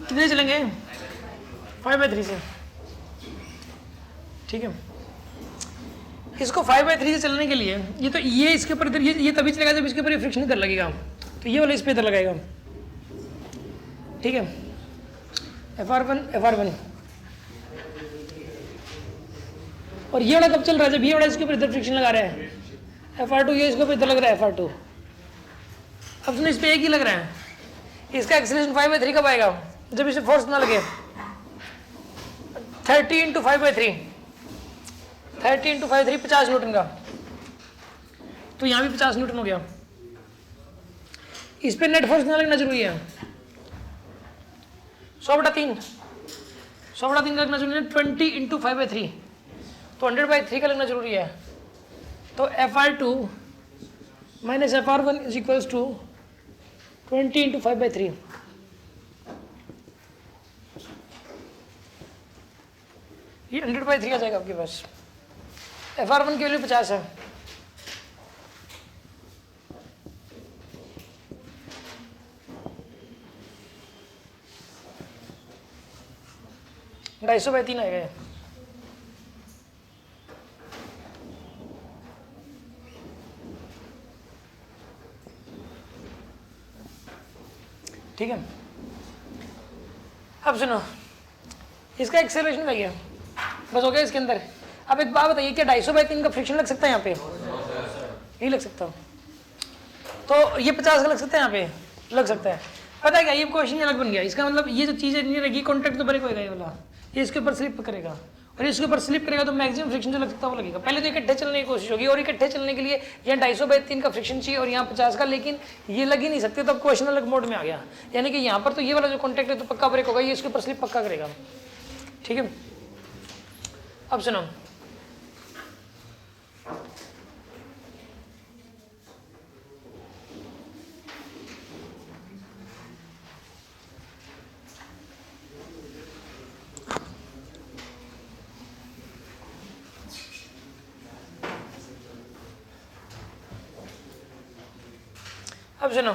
कितने चलेंगे? 5/3 से। ठीक है, इसको 5/3 से चलने के लिए ये तो ये इसके ऊपर इधर ये तभी चलेगा जब इसके ऊपर फ्रिक्शन इधर लगेगा, तो ये वाला इस पे इधर लगेगा। ठीक है, FR1 और ये वाला कब चल रहा है? जब ये वाला इसके ऊपर इधर फ्रिक्शन लगा रहा है। FR2 ये इसके ऊपर इधर लग रहा है FR2। अब सुनो इस पे एक ही लग रहा है, इसका एक्सेलरेशन 5/3 कब आएगा? जब इसे फोर्स ना लगे। 30 × 5/3 30 × 5/3 50 न्यूटन का, तो यहाँ भी 50 न्यूटन हो गया। इस पे नेट फोर्स ना लगना जरूरी है। 100/3 का लगना जरूरी है। 20 × 5/3 तो 100/3 का लगना जरूरी है। तो FR2 - FR1 = 20 × 5/3। ये 100/3 आ जाएगा आपके पास। FR1 की वैल्यू 50 है। (250/3 आएगा। ठीक है, अब सुनो इसका एक्सेलरेशन लग गया, बस हो गया इसके अंदर। अब एक बात बताइए, क्या 250/3 का फ्रिक्शन लग सकता है यहाँ पे? नहीं लग सकता। तो ये 50 का लग सकता है, यहाँ पे लग सकता है। पता है क्या, ये क्वेश्चन अलग बन गया। इसका मतलब ये जो चीज़ें नहीं रहेगी, कॉन्टैक्ट तो ब्रेक होएगा ये वाला, ये इसके ऊपर स्लिप करेगा और इसके ऊपर स्लिप करेगा तो मैक्सिमम फ्रिक्शन जो लग सकता है वो लगेगा। पहले तो इकट्ठे चलने की कोशिश होगी और इकट्ठे चलने के लिए यहाँ 250/3 का फ्रिक्शन चाहिए और यहाँ 50 का, लेकिन ये लग ही नहीं सकते। तब क्वेश्चन अलग मोड में आ गया, यानी कि यहाँ पर तो ये वाला जो कॉन्टैक्ट है तो पक्का ब्रेक होगा, ये इसके ऊपर स्लिप पक्का करेगा। ठीक है, अब सुनो, अब सुनो,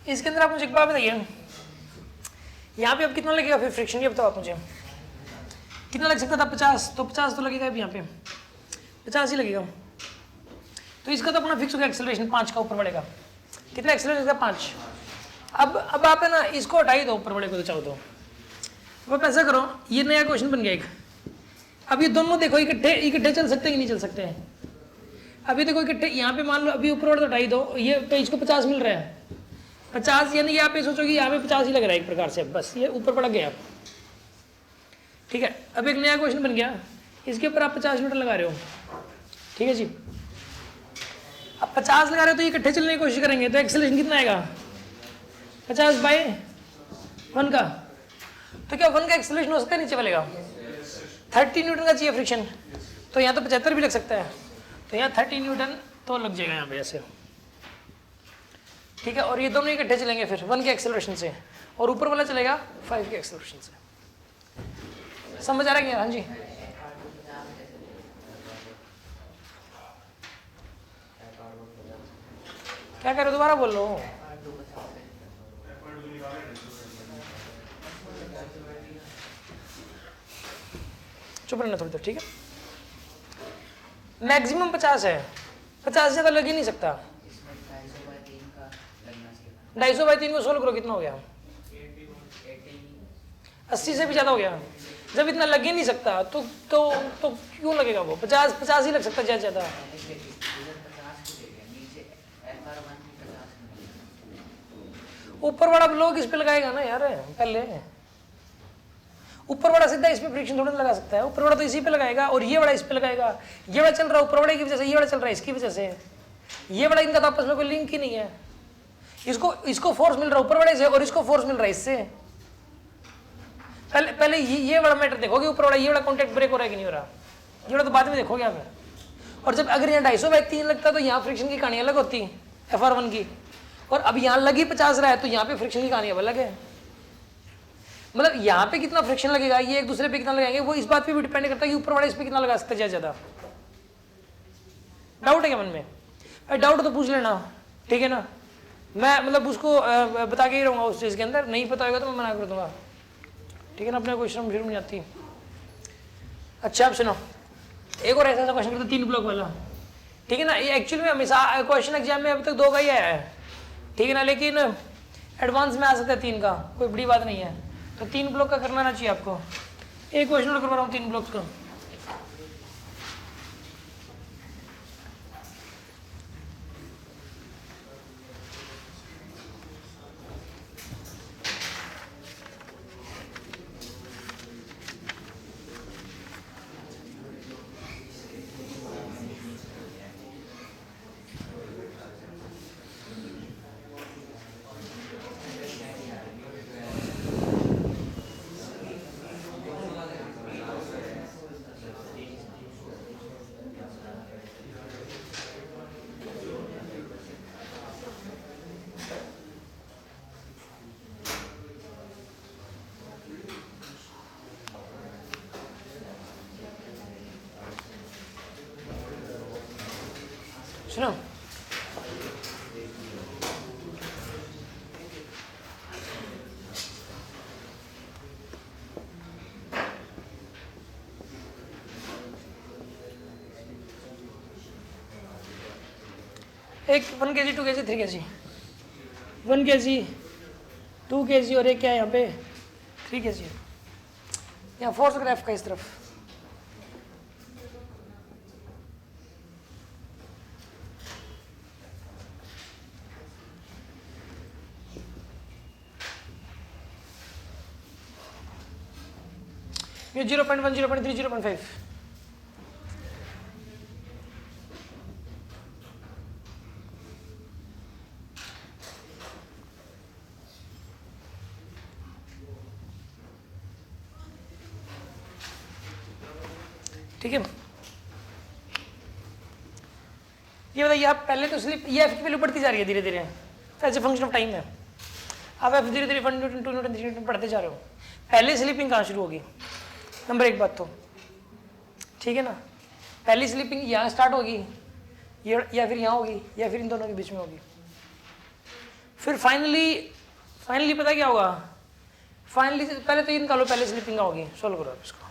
इसके अंदर आप मुझे एक बात बताइए, यहाँ पे अब कितना लगेगा फिर फ्रिक्शन, ये बताओ आप मुझे। कितना लग सकता था? 50, तो 50 तो लगेगा अब यहाँ पे 50 ही लगेगा। तो इसका तो अपना फिक्स हो गया एक्सेलरेशन 5 का, ऊपर बढ़ेगा। कितना एक्सेलरेशन का? 5। अब आप है ना इसको हटा ही दो ऊपर बढ़े को, तो चाहो तो अब ऐसा करो, ये नया क्वेश्चन बन गया एक। अब ये दोनों देखो इकट्ठे चल सकते हैं कि नहीं चल सकते हैं? अभी देखो इकट्ठे, यहाँ पे मान लो अभी ऊपर बढ़ तो हटा ही दो, ये पेज को 50 मिल रहा है, 50, यानी यहाँ पे सोचो कि यहाँ पे 50 ही लग रहा है एक प्रकार से, बस ये ऊपर पड़ गया। ठीक है, अब एक नया क्वेश्चन बन गया, इसके ऊपर आप 50 न्यूटन लगा रहे हो। ठीक है जी, अब 50 लगा रहे हो तो ये इकट्ठे चलने की कोशिश करेंगे तो एक्सेलरेशन कितना आएगा? 50/1 का। तो क्या 1 का एक्सेलरेशन हो सकता है नीचे वाले का? 30 न्यूटन का चाहिए फ्रिक्शन, तो यहाँ तो 75 भी लग सकता है, तो यहाँ 30 न्यूटन तो लग जाएगा यहाँ पे ऐसे। ठीक है, और ये दोनों इकट्ठे चलेंगे फिर 1 के एक्सेलरेशन से, और ऊपर वाला चलेगा 5 के एक्सेलरेशन से। समझ आ रहा है क्या? हाँ जी, क्या कह रहे हो? दोबारा बोल लो। चुप रहना थोड़ी देर। ठीक है, मैक्सिमम 50 है, 50 से ज़्यादा लग ही नहीं सकता। 250/3 को सोल्व करो, कितना हो गया? 80 से भी ज़्यादा हो गया। जब इतना लग ही नहीं सकता तो क्यों लगेगा वो? 50 ही लग सकता है ज़्यादा। ऊपर वाला ब्लॉक इस पे लगाएगा ना यार, पहले ऊपर वाला सीधा इस पे फ्रिक्शन थोड़ा लगा सकता है, ऊपर वाला तो इसी पे लगाएगा और ये वाला इस पे लगाएगा। ये वाला चल रहा है ऊपर वाले की वजह से, ये वाला चल रहा है इसकी वजह से, ये वाला इनका तो आपस में कोई लिंक ही नहीं है। इसको फोर्स मिल रहा है ऊपर वाले से और इसको फोर्स मिल रहा है इससे। पहले ये वाला मैटर देखोगे, ऊपर वाला ये वाला कॉन्टैक्ट ब्रेक हो रहा है कि नहीं हो रहा, ये वाला तो बाद में देखोगे आप। और जब अगर यहाँ 250/3 लगता तो यहाँ फ्रिक्शन की कहानी अलग होती FR1 की, और अब यहाँ लगी 50 रहा है तो यहाँ पे फ्रिक्शन की कहानी अलग है। मतलब यहाँ पे कितना फ्रिक्शन लगेगा, ये एक दूसरे पे कितना लगाएंगे, वो इस बात पे भी डिपेंड करता है कि ऊपर वाले इस पे कितना लगा सकते हैं ज़्यादा। डाउट है क्या मन में? डाउट तो पूछ लेना, ठीक है ना। मैं मतलब उसको बता के ही रहूँगा उस चीज़ के अंदर, नहीं पता होगा तो मैं मना कर दूंगा, ठीक है ना। अपने क्वेश्चन शुरू नहीं आती। अच्छा, अब सुनो, एक और ऐसा क्वेश्चन करते 3 ब्लॉक वाला, ठीक है ना। ये एक्चुअली में हमेशा क्वेश्चन एग्जाम में अभी तक 2 का ही आया है, ठीक है ना, लेकिन एडवांस में आ सकता है 3 का, कोई बड़ी बात नहीं है। तो 3 ब्लॉक का करना चाहिए आपको। एक क्वेश्चन और करवा रहा हूँ 3 ब्लॉक का। सुनो, एक 1 kg 2 kg 3 kg 1 kg 2 kg और एक क्या है यहाँ पे 3 kg है। यहाँ फोर्स ग्राफ का इस तरफ ये 0.1 0.3 0.5 ठीक है। ये बताइए आप पहले तो स्लिप ये एफ की वैल्यू बढ़ती जा रही है धीरे धीरे as a function of time है। आप एफ धीरे धीरे 1 न्यूटन 2 न्यूटन 3 न्यूटन बढ़ते जा रहे हो। पहले स्लीपिंग कहाँ शुरू होगी नंबर 1 बात तो, ठीक है ना। पहली स्लीपिंग यहाँ स्टार्ट होगी या फिर यहाँ होगी या फिर इन दोनों के बीच में होगी। फिर फाइनली पता क्या होगा, फाइनली पहले तो ये निकालो पहले स्लीपिंग होगी। सोल्व करो आप इसको।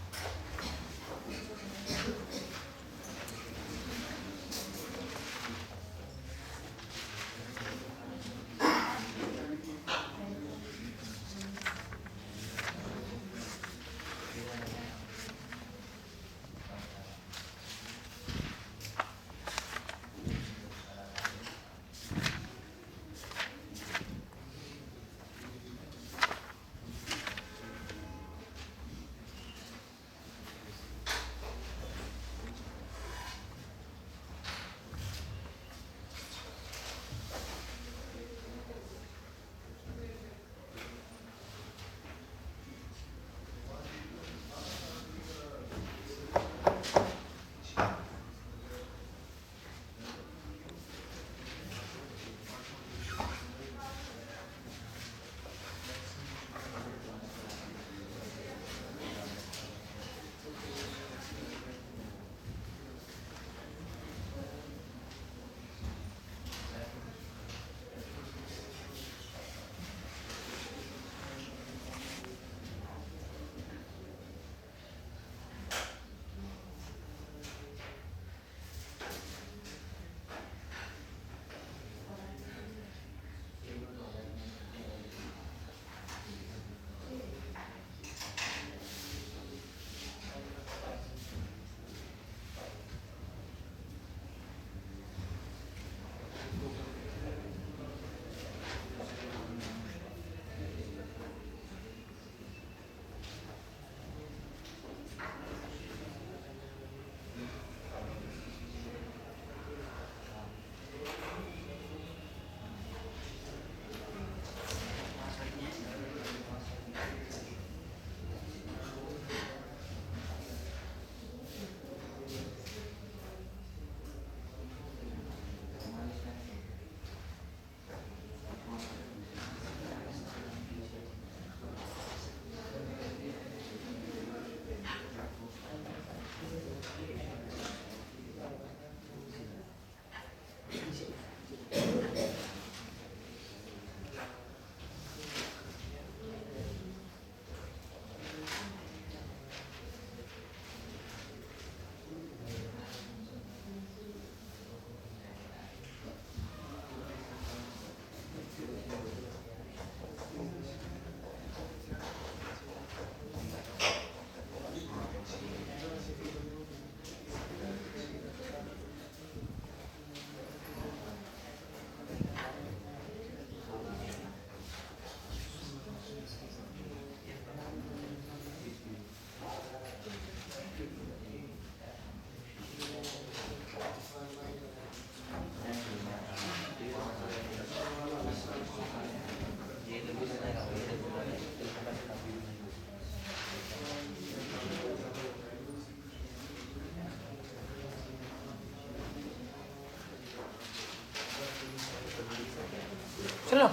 चलो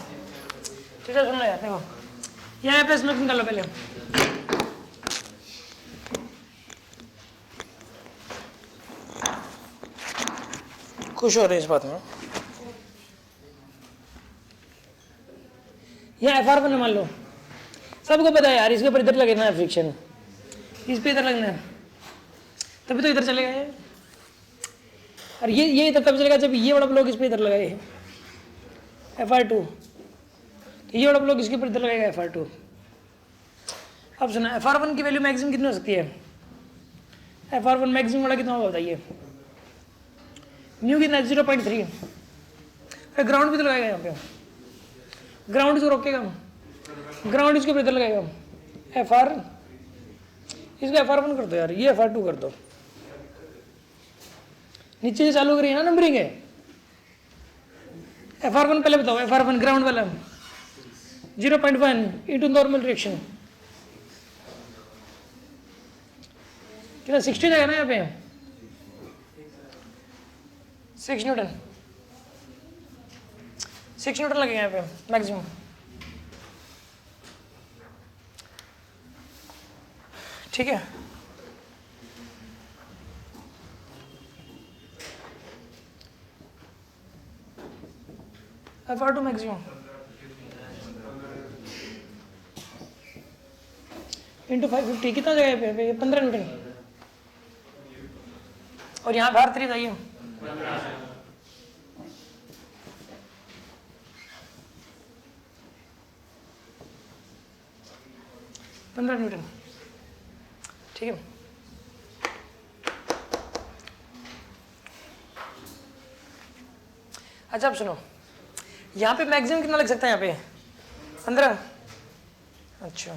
ठीक है, सुन लो यार। देखो यहाँ पे स्मोकिंग कर लो पहले। खुश हो रहे इस बात में। यहाँ एफ आर बने मान लो, सबको पता है यार इसके ऊपर इधर लगेगा है फ्रिक्शन, इस पे इधर लगना है, तभी तो इधर चलेगा ये। और ये इधर तब चलेगा जब ये बड़ा ब्लॉक इस पे इधर लगाए FR2। ये वाला ब्लॉक इसके ऊपर इधर लगेगा FR2। अब सुना FR1 की वैल्यू मैक्सिमम कितनी हो सकती है? FR1 मैक्सिमम वाला कितना होगा बताइए? न्यू कितना है? 0.3। अरे ग्राउंड भी तो लगाएगा यहाँ पे, ग्राउंड इसको रोकेगा, ग्राउंड इसके ऊपर इधर लगाएगा FR, इसको FR1 कर दो यार, ये FR2 कर दो। नीचे से चालू करिए ना नंबरिंग है। FR1 पहले बताओ, FR1 ग्राउंड वाला 0.1 इंटू नॉर्मल रिएक्शन कितना 60 जाएगा ना यहाँ पे, 6 न्यूटन, 6 न्यूटन लगेगा यहाँ पे मैक्सिमम। ठीक है, FR2 मैक्सिमम इंटू 550 कितना जगह पे? 15 न्यूटन। और यहाँ बाहर 3 बताइए, पंद्रह न्यूटन। ठीक है, अच्छा अब सुनो, यहाँ पे मैक्सिमम कितना लग सकता है? यहाँ पे 15। अच्छा,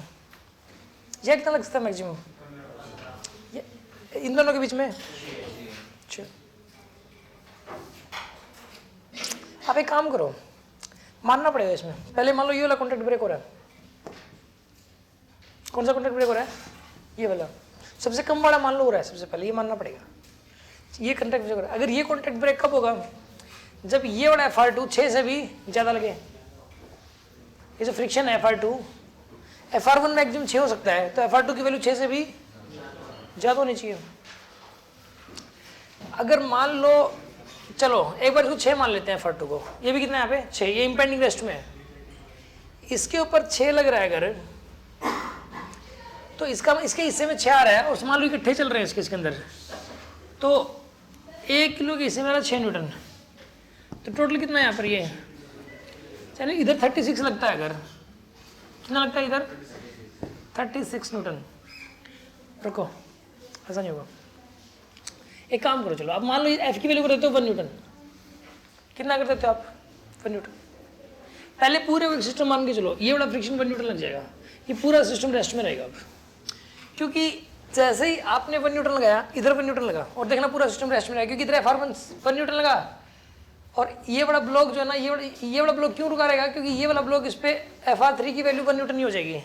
यह कितना लग सकता है मैक्सिमम इन दोनों के बीच में? अच्छा, आप एक काम करो, मानना पड़ेगा इसमें। पहले मान लो ये वाला कॉन्टैक्ट ब्रेक हो रहा है। कौन सा कॉन्टैक्ट ब्रेक हो रहा है? ये वाला सबसे कम वाला मान लो हो रहा है। सबसे पहले ये मानना पड़ेगा, ये कॉन्टैक्ट ब्रेक हो रहा है। अगर ये कॉन्टैक्ट ब्रेक कब होगा? जब ये वाला FR2 6 से भी ज़्यादा लगे। ये जो फ्रिक्शन है FR2, FR1 मैक्सिमम 6 हो सकता है, तो FR2 की वैल्यू 6 से भी ज़्यादा होनी चाहिए। अगर मान लो, चलो एक बार इसको 6 मान लेते हैं FR2 को। ये भी कितना है यहाँ पे? 6। ये इम्पेंडिंग रेस्ट में है, इसके ऊपर 6 लग रहा है अगर, तो इसका इसके हिस्से में 6 आ रहा है और मान लो इकट्ठे चल रहे हैं इसके अंदर, तो 1 किलो के हिस्से में 6 न्यूटन, तो टोटल कितना है यहाँ पर? ये चलिए इधर 36 लगता है। अगर कितना लगता है इधर? 36 न्यूटन। रुको, ऐसा नहीं होगा। एक काम करो, चलो अब मान लो F की वैल्यू कर देते हो 1 न्यूटन। कितना कर देते हो आप? 1 न्यूटन। पहले पूरे सिस्टम मान के चलो, ये बड़ा फ्रिक्शन 1 न्यूटन लग जाएगा, ये पूरा सिस्टम रेस्ट में रहेगा। अब क्योंकि जैसे ही आपने 1 न्यूटन लगाया, इधर 1 न्यूटन लगा, और देखना पूरा सिस्टम रेस्ट में रहेगा, क्योंकि इधर FR1 1 न्यूटन लगा, और ये वाला ब्लॉक जो है ना, ये वाला ब्लॉक क्यों रुका रहेगा? क्योंकि ये वाला ब्लॉक इस पे FR3 की वैल्यू 1 न्यूटन ही हो जाएगी।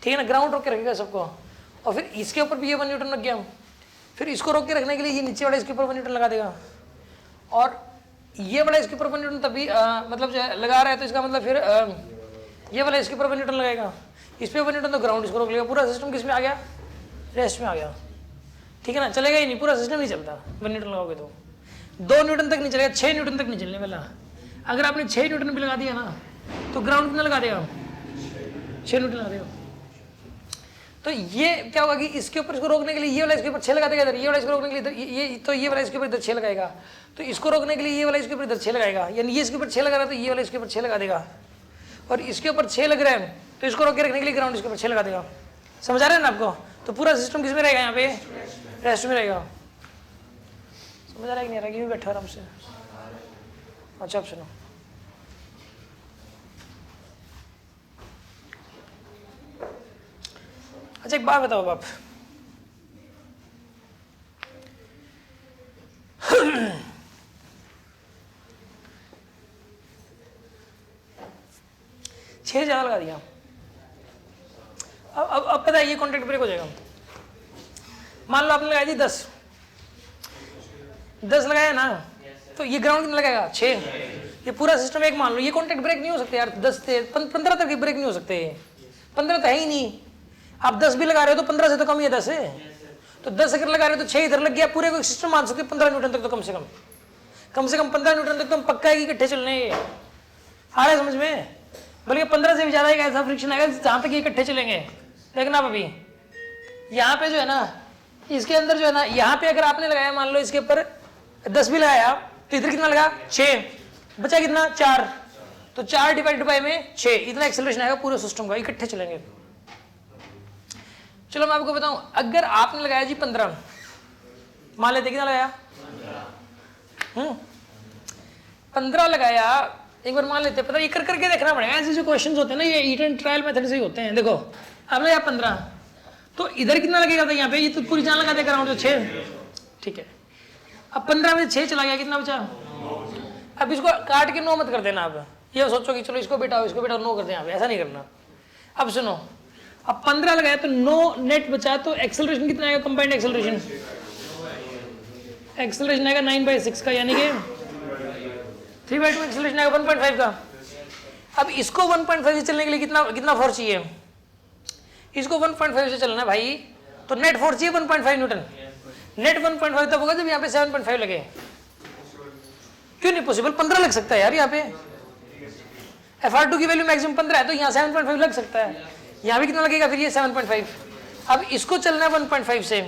ठीक है ना, ग्राउंड रोक के रखेगा सबको। और फिर इसके ऊपर भी ये 1 न्यूटन लग गया, फिर इसको रोक के रखने के लिए ये नीचे वाला इसके ऊपर 1 न्यूटन लगा देगा, और ये वाला इसके ऊपर 1 न्यूटन तभी मतलब जो लगा रहा है, तो इसका मतलब फिर ये वाला इसके ऊपर 1 न्यूटन लगाएगा, इस पर 1 न्यूटन, तो ग्राउंड इसको रोक लेगा। पूरा सिस्टम किस में आ गया? रेस्ट में आ गया। ठीक है ना, चलेगा ही नहीं, पूरा सिस्टम नहीं चलता 1 न्यूटन लगाओगे तो। 2 न्यूटन तक नहीं चलेगा, 6 न्यूटन तक नहीं चलने वाला। अगर आपने 6 न्यूटन भी लगा दिया ना, तो ग्राउंड कितना लगा देगा? 6 न्यूटन लगा देगा। तो ये क्या होगा कि इसके ऊपर इसको रोकने के लिए ये वाला इसके ऊपर 6 लगा देगा, इधर ये वाला इसको रोकने के लिए इधर ये, तो ये वाला इसके ऊपर इधर 6 लगाएगा, तो इसको रोकने के लिए ये वाला इसके ऊपर इधर 6 लगाएगा, यानी ये इसके ऊपर 6 लगा रहा है, तो ये वाला इसके ऊपर 6 लगा देगा, और इसके ऊपर 6 लग रहा है, तो इसको रोक के रखने के लिए ग्राउंड इसके ऊपर 6 लगा देगा। समझ आ रहे हैं ना आपको? तो पूरा सिस्टम किस में रहेगा? यहाँ पे रेस्ट में रहेगा। समझ आ रहा है कि नहीं आ रहा? कि बैठा आराम से। अच्छा, अब सुनो, अच्छा एक बात बताओ आप, छह ज्यादा लगा दिया। अब पता है ये कॉन्ट्रैक्ट ब्रेक हो जाएगा। मान लो आपने लगाया जी 10 लगाया ना, तो ये ग्राउंड कितना लगाएगा? 6। ये पूरा सिस्टम एक मान लो, ये कॉन्ट्रैक्ट ब्रेक नहीं हो सकते यार। 10 से 15 तक ब्रेक नहीं हो सकते, 15 तो है ही नहीं। आप 10 भी लगा रहे हो तो 15 से तो कम ही है 10 है, तो 10 अगर लगा रहे हो तो 6 इधर लग गया। पूरे को सिस्टम मान सकते 15 न्यूटन तक, तो कम से कम 15 न्यूटन तक तो हम पक्का है कि इकट्ठे चलने। आ रहा है समझ में? बल्कि 15 से भी ज्यादा एक ऐसा फ्रिक्शन आएगा जहां तक ये इकट्ठे चलेंगे। देखना आप अभी यहाँ पे जो है ना, इसके अंदर जो है ना, यहाँ पे अगर आपने लगाया मान लो इसके ऊपर 10 भी लगाया, तो इधर कितना लगा? 6, बचा कितना? 4, तो तो 4 डिवाइडेड बाय में 6, इतना एक्सेलरेशन आएगा पूरे सिस्टम का, इकट्ठे चलेंगे। चलो मैं आपको बताऊं, अगर आपने लगाया जी 15, मान लेते कितना लगाया 15 लगाया, एक बार मान लेते, पता ये कर करके देखना पड़ेगा। ऐसे जो क्वेश्चंस होते हैं ना ये ईट एंड ट्रायल मेथड से ही होते हैं। देखो आपने लगाया 15, तो इधर कितना लगेगा था यहाँ पे, ये तो पूरी जान लगा देगा तो 6, ठीक है। अब 15 में 6 चला गया, कितना बचा? अब इसको काट के 9 मत कर देना। आप ये सोचो कि चलो इसको बेटा 9 कर दें, आप ऐसा नहीं करना। अब सुनो, अब 15 लगाया तो 9 नेट बचा, तो एक्सेलरेशन कितना आएगा? कंबाइंड एक्सेलरेशन आएगा 9/6 का, यानी कि 3/2 एक्सेलरेशन आएगा 1.5 का। अब इसको 1.5 से चलने के लिए कितना फोर्स चाहिए? इसको 1.5 से चलना भाई, तो नेट फोर्स चाहिए 1.5 न्यूटन। नेट 1.5 तब होगा जब यहाँ पे 7.5 लगे। क्यों नहीं पॉसिबल? 15 लग सकता है यार यहाँ पे। FR2 की वैल्यू मैक्सिमम 15 है, तो यहाँ 7.5 लग सकता है। यहाँ भी कितना लगेगा फिर? ये 7.5। अब इसको चलना है 1.5 से,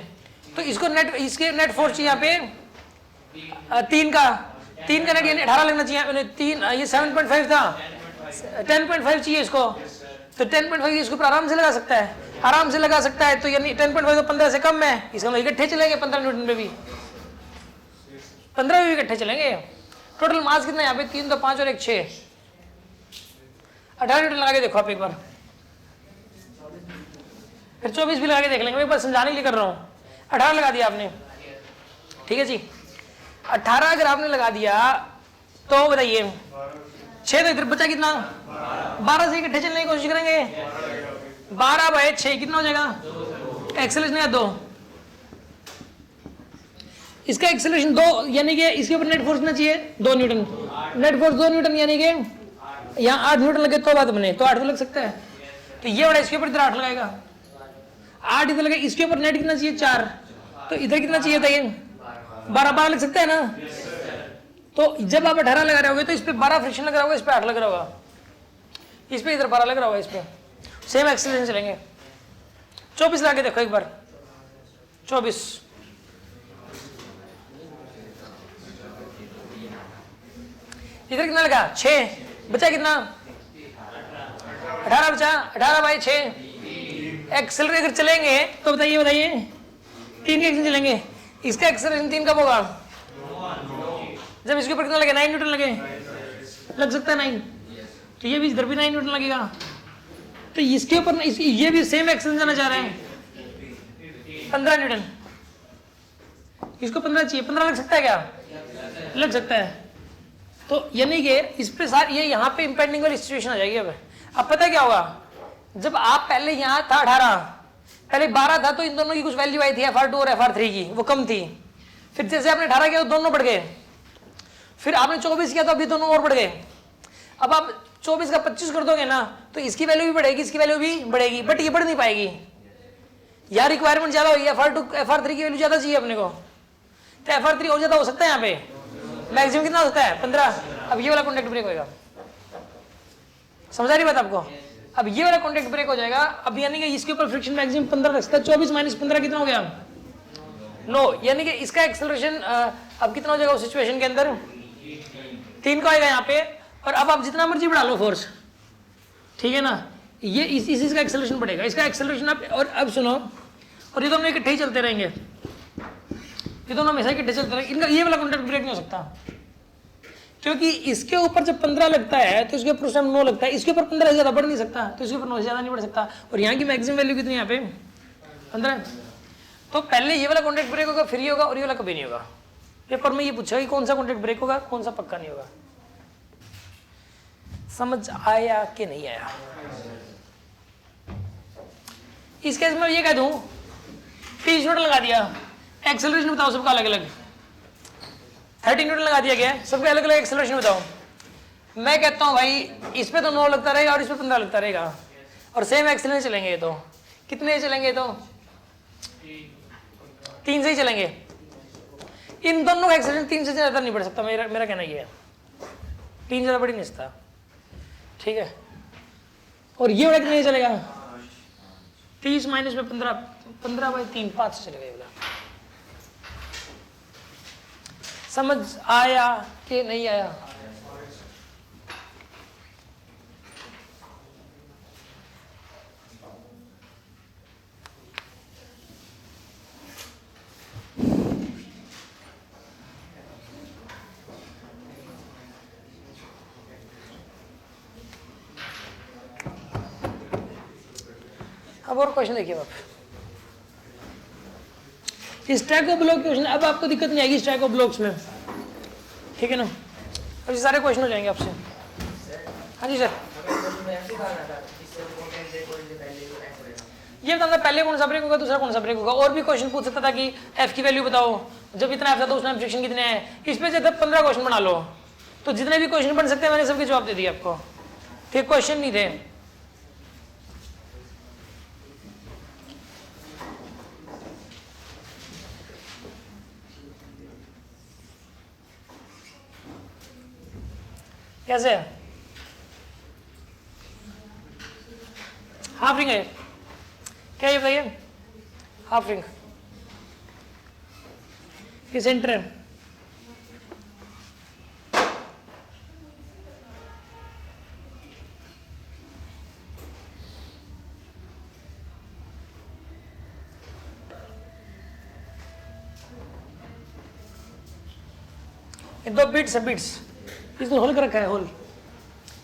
तो इसको इसके नेट फोर्स चाहिए यहाँ पे 3 का नेट, यानी 18 लगना चाहिए। 3 ये 7.5 था, 10.5 चाहिए इसको, तो 10.5 इसको पर आराम से लगा सकता है, तो यानी 10.5 तो 15 से कम है, इसका मतलब इकट्ठे चलेंगे 15 न्यूटन पे भी, 15 भी इकट्ठे चलेंगे। टोटल मास कितना है यहाँ पे? 3 तो 5 और 1 6, 18 न्यूटन लगा के देखो आप एक बार, फिर 24 भी लगा के देख लेंगे। मैं एक बार समझाने के लिए कर रहा हूँ। 18 लगा दिया आपने, ठीक है जी। 18 अगर आपने लगा दिया तो बताइए 6, तो इधर बचा कितना? 12 से इकट्ठे चलने की कोशिश करेंगे। 12/6 कितना हो जाएगा? एक्सेलरेशन है 2, इसका एक्सेलरेशन 2, यानी कि इसके ऊपर नेट फोर्स ना चाहिए 2 न्यूटन। नेट फोर्स 2 न्यूटन, यानी कि यहाँ 8 न्यूटन लगे तो बात बने, तो 8 तो लग सकता है। तो ये बड़ा इसके ऊपर इधर 8 लगाएगा, 8 इधर लगे, इसके ऊपर नेट कितना चाहिए? 4, तो इधर कितना चाहिए था? ये 12 लग सकता है ना। तो जब आप 18 लगा रहे होगे तो इस पे 12 फ्रिक्शन लग रहा होगा, इस पे 8 लग रहा होगा, इस पे इधर 12 लग रहा होगा, इस पे सेम एक्सेलरेशन चलेंगे। 24 लगा के देखो एक बार, 24, इधर कितना लगा? 6, बचा कितना? 18 बचा, 18/6। एक्सेलरेटर चलेंगे तो बताइए 3 के एक्शन चलेंगे, इसका एक्सेलरेशन 3 कब होगा? जब इसके ऊपर कितना लगे? 9 न्यूटन लगे, लग सकता है 9, तो ये भी इधर भी 9 न्यूटन लगेगा। तो इसके ऊपर ये भी सेम एक्सेलरेशन जाना चाह रहे हैं 15 न्यूटन, इसको 15 चाहिए। 15 लग सकता है क्या? लग सकता है। तो यानी कि इस पे ये यहाँ पे इंपेंडिंग वाली सिचुएशन आ जाएगी। अब पता क्या होगा, जब आप पहले यहाँ था 18, पहले 12 था, तो इन दोनों की कुछ वैल्यू आई थी FR2 और FR3 की, वो कम थी। फिर जैसे आपने 18 किया तो दोनों बढ़ गए, फिर आपने 24 किया तो अभी दोनों और बढ़ गए। अब आप 24 का 25 कर दोगे ना, तो इसकी वैल्यू भी बढ़ेगी, इसकी वैल्यू भी बढ़ेगी, बट ये बढ़ नहीं पाएगी। यहाँ रिक्वायरमेंट ज्यादा होगी, FR2 FR3 की वैल्यू ज्यादा चाहिए अपने को, तो FR3 और ज्यादा हो सकता है। यहाँ पे मैक्सिमम कितना होता है? 15। अब ये वाला कॉन्टेक्ट ब्रेक होगा, समझ आ रही बात आपको? अब ये वाला कॉन्टेक्ट ब्रेक हो जाएगा। अब यानी कि इसके ऊपर फ्रिक्शन मैक्सिमम 15 रखता है। 24 - 15 कितना हो गया? 9, यानी कि इसका एक्सेलरेशन अब कितना हो जाएगा उस सिचुएशन के अंदर? 3 का आएगा यहाँ पे। और अब आप जितना मर्जी बढ़ा लो फोर्स, ठीक है ना, ये इसी का एक्सेलरेशन बढ़ेगा, इसका एक्सेलरेशन अब। और अब सुनो, और ये दोनों इकट्ठे ही चलते रहेंगे, ये दोनों हमेशा इकट्ठे चलते रहेंगे। इनका ये वाला कॉन्टेक्ट ब्रेक नहीं हो सकता, क्योंकि इसके ऊपर जब 15 लगता है तो इसके ऊपर उस टाइम 9 लगता है। इसके ऊपर 15 से ज्यादा बढ़ नहीं सकता, तो इसके ऊपर 9 से ज्यादा नहीं बढ़ सकता। और यहाँ की मैक्सिमम वैल्यू कितनी? यहाँ पे 15। तो पहले ये वाला कॉन्टेक्ट ब्रेक होगा, फिर ये होगा, और ये वाला कभी नहीं होगा। पेपर में ये पूछा कि कौन सा कॉन्टेक्ट ब्रेक होगा, कौन सा पक्का नहीं होगा। समझ आया कि नहीं आया? इस केस में ये कह दूं 30 न्यूटन लगा दिया, एक्सेलरेशन बताओ सबका अलग अलग। 30 न्यूटन लगा दिया गया, सबके अलग अलग एक्सेलरेशन बताओ। मैं कहता हूं भाई इस पे तो 9 लगता रहेगा और इस पे 15 लगता रहेगा, और सेम एक्सेलरेशन चलेंगे। ये तो कितने चलेंगे? तो 3 से ही चलेंगे। इन दोनों का एक्सेलरेशन 3 से ज्यादा नहीं बढ़ सकता। मेरा कहना ये है, 3 ज्यादा बढ़ नहीं सकता, ठीक है। और ये वाला कितने चलेगा? 30 - 15, 15/3, 5 से चलेगा ये वाला। समझ आया कि नहीं आया? अब और क्वेश्चन देखिए आप, स्टैक ऑफ ब्लॉक क्वेश्चन। अब आपको दिक्कत नहीं आएगी स्टैक ऑफ ब्लॉक्स में, ठीक है ना। अब ये सारे क्वेश्चन हो जाएंगे आपसे। हाँ जी सर, ये बताना पहले कौन सा ब्रेक होगा, दूसरा कौन सा ब्रेक होगा। और भी क्वेश्चन पूछ सकता था कि एफ की वैल्यू बताओ, जब इतना एफ था तो उसमें फ्रिक्शन कितने हैं। इस पे जब 15 क्वेश्चन बना लो, तो जितने भी क्वेश्चन बन सकते हैं मैंने सबके जवाब दे दिए आपको, ठीक। क्वेश्चन नहीं थे। कैसे है, हाफ रिंग है क्या ये बताइए, हाफ रिंग ये सेंटर है। ये दो बिट्स है, बिट्स इसको होल कर रखा है, होल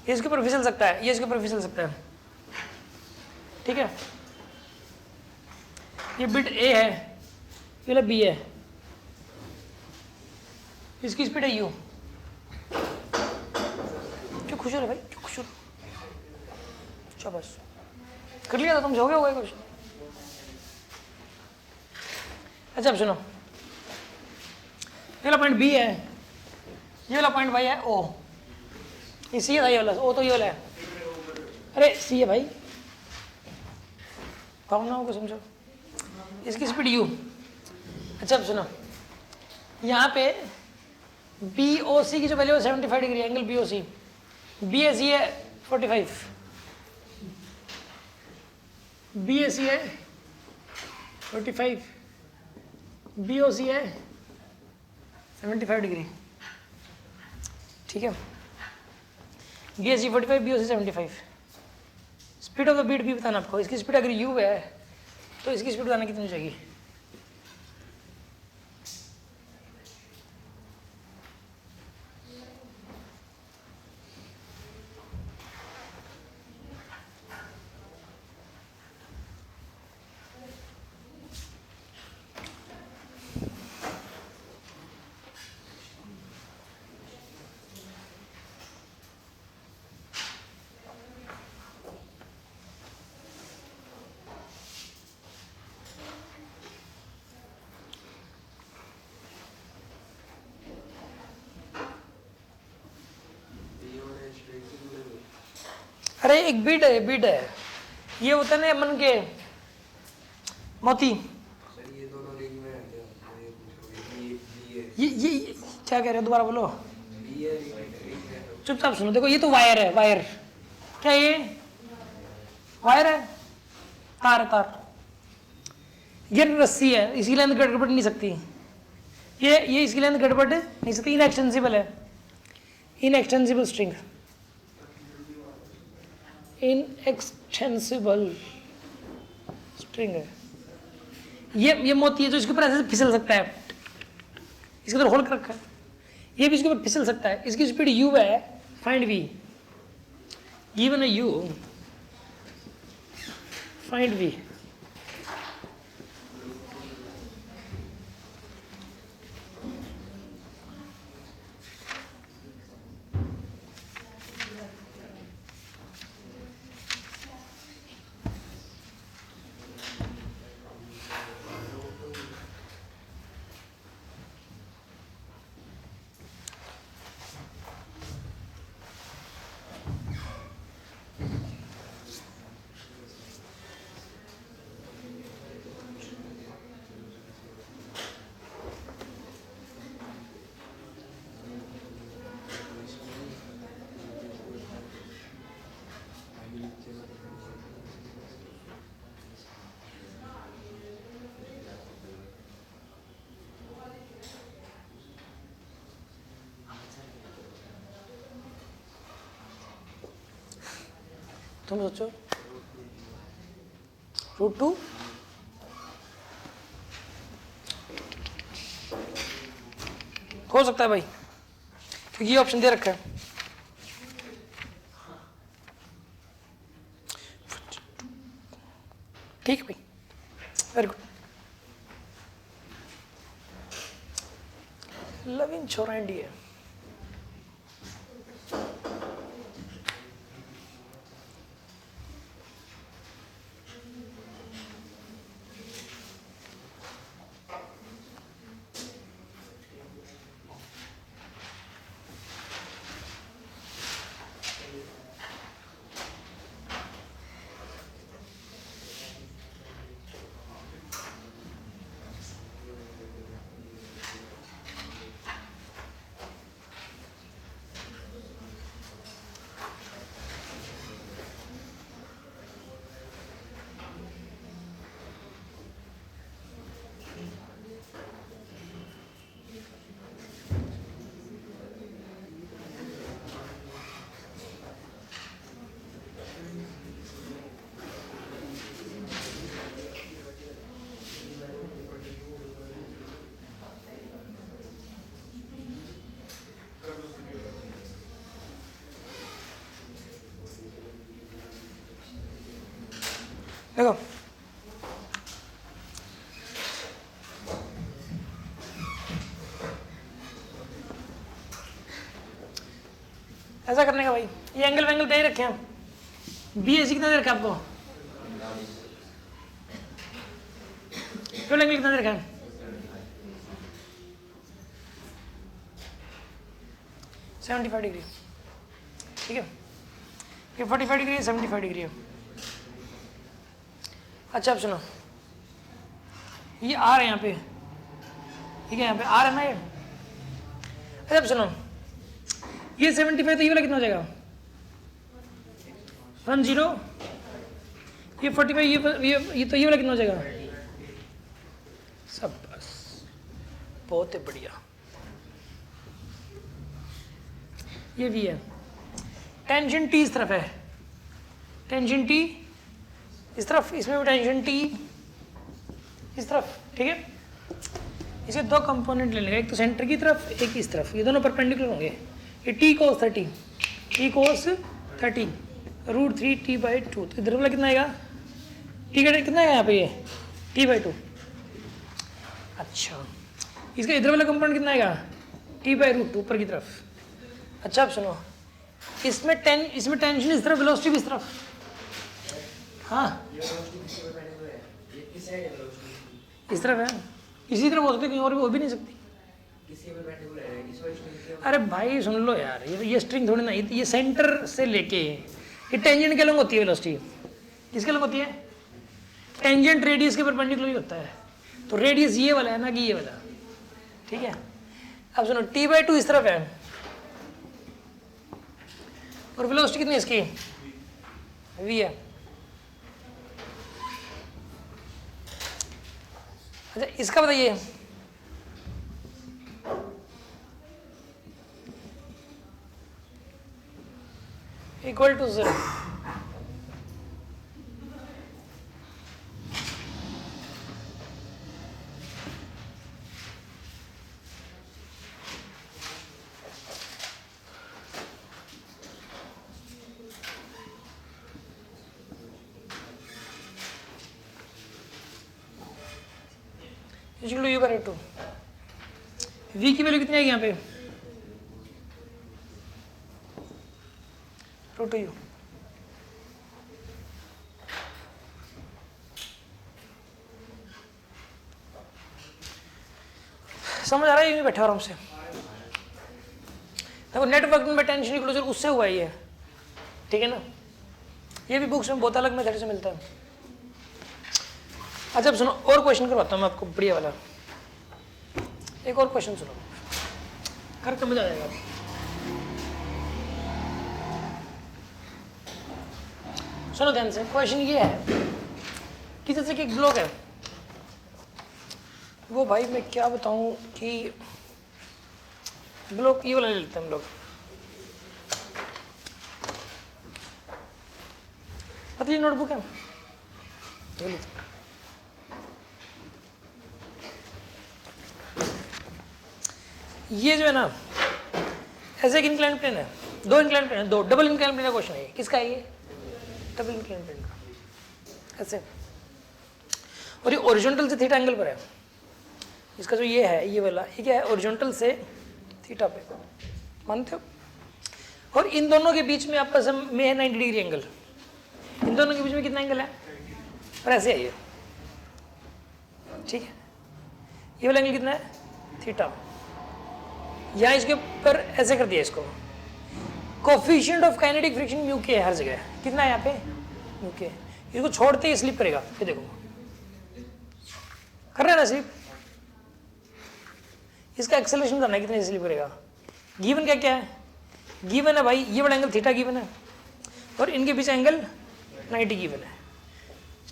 ये इसके ऊपर फिसल सकता है, ये इसके ऊपर फिसल सकता है, ठीक है। ये बिट ए है, ये वाला बी है, इसकी स्पीड है यू। क्यों खुश हो रहे भाई, क्यों खुश हो रहे? बस कर लिया था तुम, हो गया होगा कुछ। अच्छा अब सुनो, ये वाला पॉइंट बी है, ये वाला पॉइंट भाई है ओ, ये सी है था, ये वाला ओ तो ये वाला है, अरे सी है भाई, भावनाओं को समझो। इसकी स्पीड यू। अच्छा अब सुनो, यहाँ पे बी ओ सी की जो वैल्यू है 75 degree, angle B O C, B A सी है 45, बी ए सी है 45, बी ओ सी है 75 डिग्री, ठीक है। B A C 45, B O C 75। Speed of the beat भी बताना आपको, इसकी स्पीड अगर यू है तो इसकी स्पीड बताना कितनी चाहिए। अरे एक बीट है, बीट है, ये होता है ना मन के मोती। ये क्या कह रहे हो, दोबारा बोलो, चुपचाप सुनो। देखो ये तो वायर है, वायर, क्या ये वायर है, तार है, तार। ये रस्सी है, इसकी लेंथ गड़बड़ नहीं सकती, ये इसकी लेंथ गड़बड़ नहीं सकती, इनएक्सटेंसिबल है, इनएक्सटेंसिबल स्ट्रिंग, इनएक्सटेंसिबल स्ट्रिंग है। ये मोती है जो इसके ऊपर ऐसे फिसल सकता है, इसके अंदर होल कर रखा है, ये भी इसके ऊपर फिसल सकता है। इसकी स्पीड u है, फाइंड v, गिवन है u, फाइंड v। तुम सोचो, √2 हो सकता है भाई, क्योंकि ये ऑप्शन दे रखा है। ठीक है भाई, वेरी गुड। लविंग छोरा इंडिया। देखो ऐसा करने का भाई, ये एंगल वेंगल दे रखे हैं, बी एसी कितना दे रखा है आपको, फ्यूल एंगल कितना दे रखा है, 75 डिग्री, ठीक है, ये 45 डिग्री 75 डिग्री है। अच्छा अब सुनो, ये आर है यहाँ पे, ठीक है, यहाँ पे आर है ना ये। अच्छा अब सुनो, ये 75 तो ये वाला कितना हो जाएगा 10, ये 45, ये तो ये वाला कितना हो जाएगा, सब बस बहुत ही बढ़िया। ये भी है, टेंजेंट टी इस तरफ है, टेंजेंट टी इस तरफ, इसमें भी टेंजेंट टी इस तरफ, ठीक है। इसके दो कंपोनेंट ले लेंगे, एक तो सेंटर की तरफ, एक इस तरफ, ये दोनों परपेंडिकुलर होंगे। ये टी कोस 30, टी कोस 30 √3t/2, तो इधर वाला कितना आएगा, टी का कितना आएगा यहाँ पे, ये t/2। अच्छा इसका इधर वाला कंपोनेंट कितना आएगा, t/√2 ऊपर की तरफ। अच्छा अब सुनो, इसमें टेंशन इस तरफ, वेलोसिटी भी इस तरफ। हाँ इस तरफ है, इसी तरफ हो सकती है, कहीं और भी हो भी नहीं सकती। अरे भाई सुन लो यार, ये स्ट्रिंग थोड़ी ना, ये सेंटर से लेके ये टेंजेंट के लंग होती है वेलोसिटी, किसके लंग होती है, टेंजेंट रेडियस के परपेंडिकुलर ही होता है, तो रेडियस ये वाला है ना कि ये वाला, ठीक है। अब सुनो t/2 इस तरफ है और वेलोसिटी कितनी है इसकी, v है। अच्छा इसका बताइए, इक्वल टू 0, u/2। v की वैल्यू कितनी आएगी यहाँ पे, √2u। समझ आ रहा है, यूं बैठा आराम से। देखो नेटवर्क में टेंशन क्लोजर उससे हुआ ही है, ठीक है ना, ये भी बुक्स में बहुत अलग मेथड से मिलता है। अच्छा अब सुनो, और क्वेश्चन करवाता हूँ मैं आपको बढ़िया वाला, एक और क्वेश्चन सुनो, करके मजा आ जाएगा। सुनो ध्यान से, क्वेश्चन ये है कि जैसे कि एक ब्लॉक है, वो भाई मैं क्या बताऊं कि ब्लॉक ये वाला ले लेते हैं हम लोग, पतली नोटबुक है, ये लेते हैं। ये जो है ना ऐसे एक इंक्लाइन प्लेन है, दो इंक्लाइन प्लेन है, दो डबल इंक्लाइन प्लेन का क्वेश्चन है, किसका है ये, डबल इंक्लाइन प्लेन का, ऐसे और ये ओरिजेंटल से थीटा एंगल पर है, इसका जो ये है ये वाला, ये क्या है, ओरिजेंटल से थीटा पे, मानते हो? और इन दोनों के बीच में आपस में है 90 डिग्री एंगल, इन दोनों के बीच में कितना एंगल है, और ऐसे है ये, ठीक है, ये वाला एंगल कितना है, थीटा। यहाँ इसके ऊपर ऐसे कर दिया इसको, coefficient of kinetic friction mu के है हर जगह, कितना है यहाँ पे, म्यू के। इसको छोड़ते ही स्लिप करेगा, ये देखो कर रहे हैं ना स्लिप, इसका एक्सेलरेशन करना है कितने स्लिप करेगा। गिवन क्या क्या है, गिवन है भाई ये बड़ा एंगल थीटा गिवन है, और इनके बीच एंगल 90 गिवन है,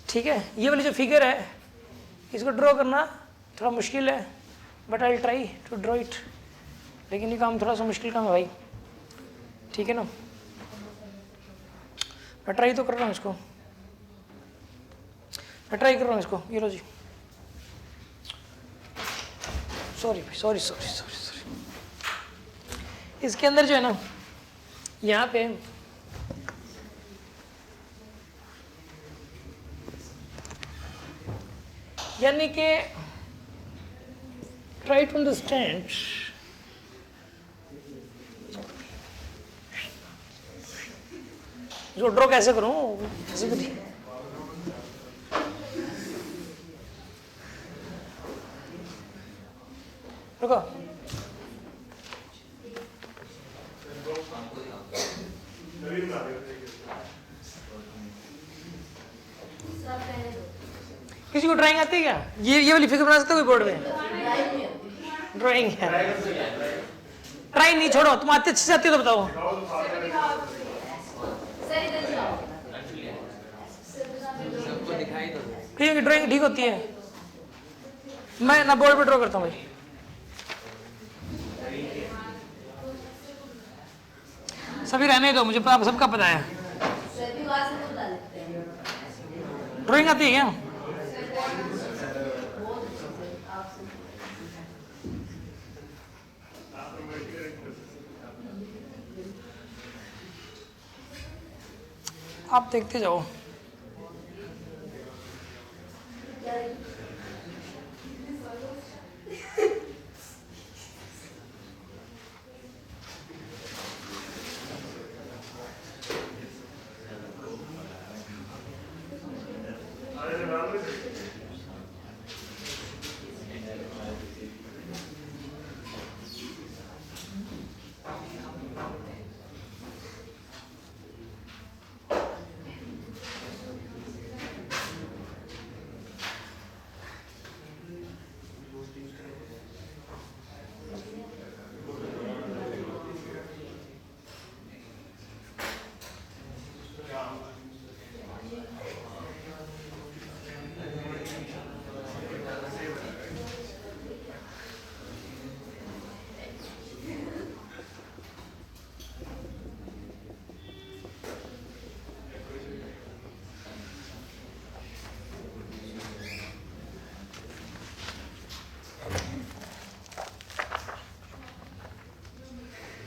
ठीक है। ये वाली जो फिगर है इसको ड्रॉ करना थोड़ा मुश्किल है, but I will try to draw it, लेकिन ये काम थोड़ा सा मुश्किल काम है भाई, ठीक है ना। मैं ट्राई तो कर रहा हूँ इसको, मैं ट्राई कर रहा हूँ इसको, ये लो जी, sorry sorry sorry sorry sorry. इसके अंदर जो है ना यहाँ पे यानी कि ट्राई टू अंडरस्टैंड, जो ड्रॉ कैसे करूं ऐसे भी रुको, किसी को ड्राइंग आती है क्या, ये वाली फिगर बना सकते हो कोई बोर्ड में, ड्राइंग है, ट्राई नहीं छोड़ो, तुम आते अच्छे से आती हो तो बताओ। ठीक है, ड्राइंग ठीक होती है, मैं ना बोर्ड पे ड्रॉ करता हूँ भाई। सभी रहने दो, मुझे सबका पता है। ड्राइंग आती है क्या, आप देखते जाओ।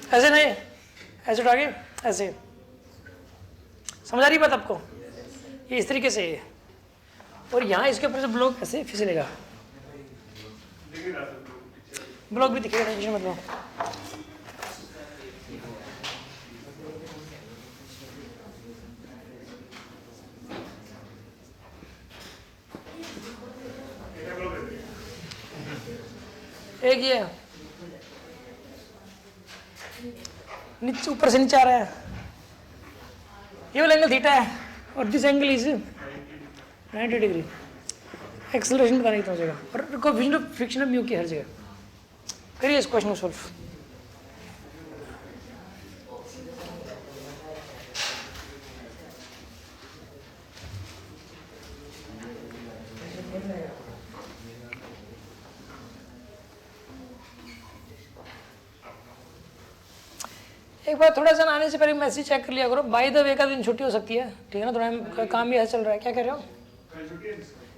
ऐसे नहीं, ऐसे उठा के ऐसे, समझ आ रही बात आपको, ये इस तरीके से है, और यहाँ इसके ऊपर से ब्लॉक ऐसे फिसलेगा, ब्लॉक भी दिखेगा, टेंशन मत लो। एक ये नीचे ऊपर से नीचे आ रहा है, ये वाला एंगल थीटा है, और this angle is 90 degree. Acceleration पता नहीं कितना हो जाएगा, और coefficient of friction of mu की हर जगह। करिए इस क्वेश्चन को सॉल्व। एक बार थोड़ा सा आने से पहले मैसेज चेक कर लिया करो, बाय द वे का दिन छुट्टी हो सकती है, ठीक है ना, थोड़ा काम भी ऐसा चल रहा है, क्या कह रहे हो,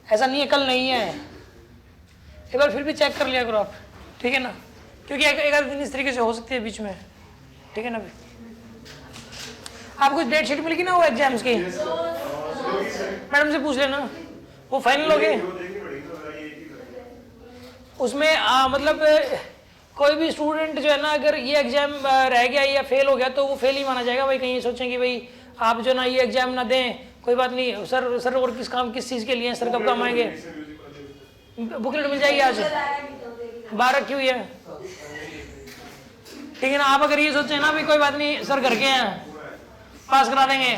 ऐसा नहीं है कल नहीं है, एक बार फिर भी चेक कर लिया करो आप, ठीक है ना, क्योंकि एक आध दिन इस तरीके से हो सकती है बीच में, ठीक है ना। आपको डेट शीट मिलेगी ना वो एग्जाम्स की, मैडम से पूछ लेना, वो फाइनल हो गए। उसमें मतलब कोई भी स्टूडेंट जो है ना अगर ये एग्जाम रह गया या फेल हो गया तो वो फेल ही माना जाएगा भाई। कहीं सोचें कि भाई आप जो ना ये एग्जाम ना दें, कोई बात नहीं सर और किस चीज़ के लिए हैं, सर कब काम आएंगे, बुकलेट मिल जाएगी आज 12 रखी हुई है, ठीक है ना। आप अगर ये सोचें ना भी कोई बात नहीं सर घर के हैं पास करा देंगे,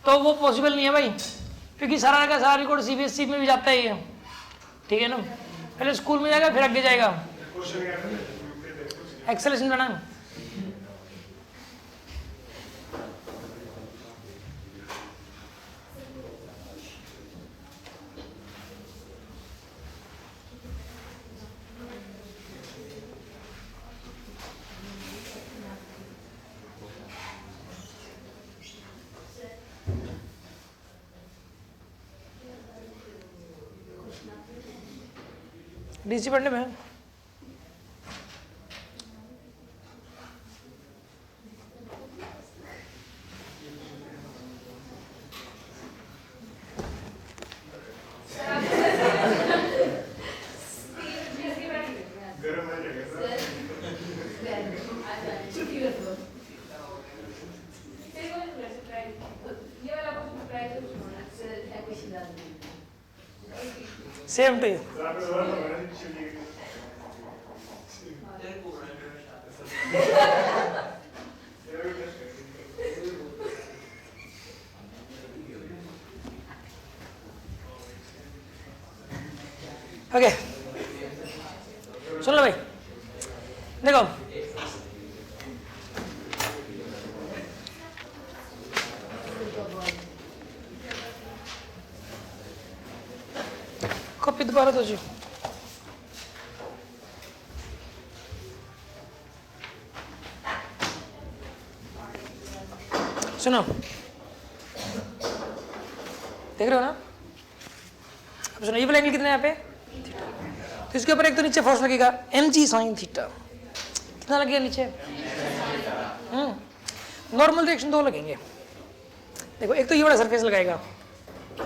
तो वो पॉसिबल नहीं है भाई, क्योंकि सारा का सारा रिकॉर्ड CBSE में भी जाता है ये, ठीक है ना। पहले स्कूल में जाएगा फिर आगे जाएगा। एक्सेलेशन बनाना DC पढ़ने में सेम टू यू। ओके सुन लो भाई, देखो कॉपी दोबारा दो जी। सुनो देख रहे हो ना, अब सुनो ये वाला एंगल कितना है यहाँ पे, तो इसके ऊपर एक तो नीचे फोर्स लगेगा mg sin थीटा, कितना लगेगा नीचे, नॉर्मल डायरेक्शन 2 लगेंगे। देखो एक तो ये वाला सरफेस लगाएगा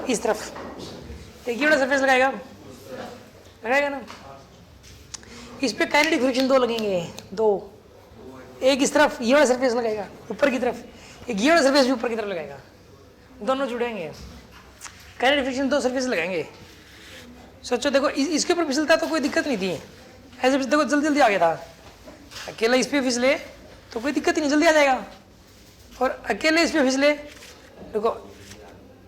इस तरफ, एक ये वाला सरफेस लगाएगा ना, इस पे काइनेटिक फ्रिक्शन 2 लगेंगे, 2, एक इस तरफ ये वाला सरफेस लगाएगा ऊपर की तरफ, एक ये वाला सरफेस भी ऊपर की तरफ लगाएगा, दोनों जुड़ेंगे, काइनेटिक फ्रिक्शन 2 सरफेस लगाएंगे। सोचो देखो इसके ऊपर फिसलता तो कोई दिक्कत नहीं थी, ऐसे देखो जल्दी जल्दी आ गया था, अकेला इस पे फिसले तो कोई दिक्कत ही नहीं, जल्दी आ जाएगा, और अकेले इस पे फिसले देखो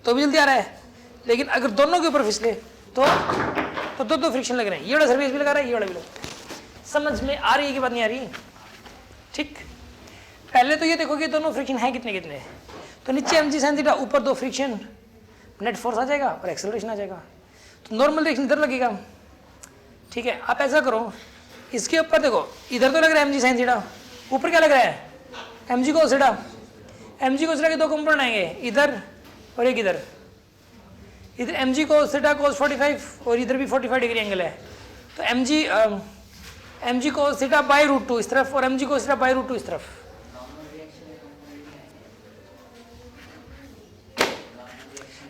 तो भी जल्दी आ रहा है, लेकिन अगर दोनों के ऊपर फिसले तो दो फ्रिक्शन लग रहे हैं, ये वाला सर्विस भी लगा रहा है, ये वाला भी लगा। समझ में आ रही है कि बात नहीं आ रही, ठीक। पहले तो ये देखो कि दोनों फ्रिक्शन है कितने कितने, तो नीचे mg sin थीटा, ऊपर 2 फ्रिक्शन, नेट फोर्स आ जाएगा और एक्सेलरेशन आ जाएगा, तो नॉर्मल डायरेक्शन इधर लगेगा, ठीक है। आप ऐसा करो, इसके ऊपर देखो इधर तो लग रहा है mg sin थीटा, ऊपर क्या लग रहा है mg cos थीटा, mg cos थीटा के 2 कंपोनेंट आएंगे, इधर और एक इधर, इधर mg cos थीटा cos 45 और इधर भी 45 डिग्री एंगल है, तो mg cos थीटा बाय रूट 2 इस तरफ और mg cos थीटा बाय रूट 2 इस तरफ।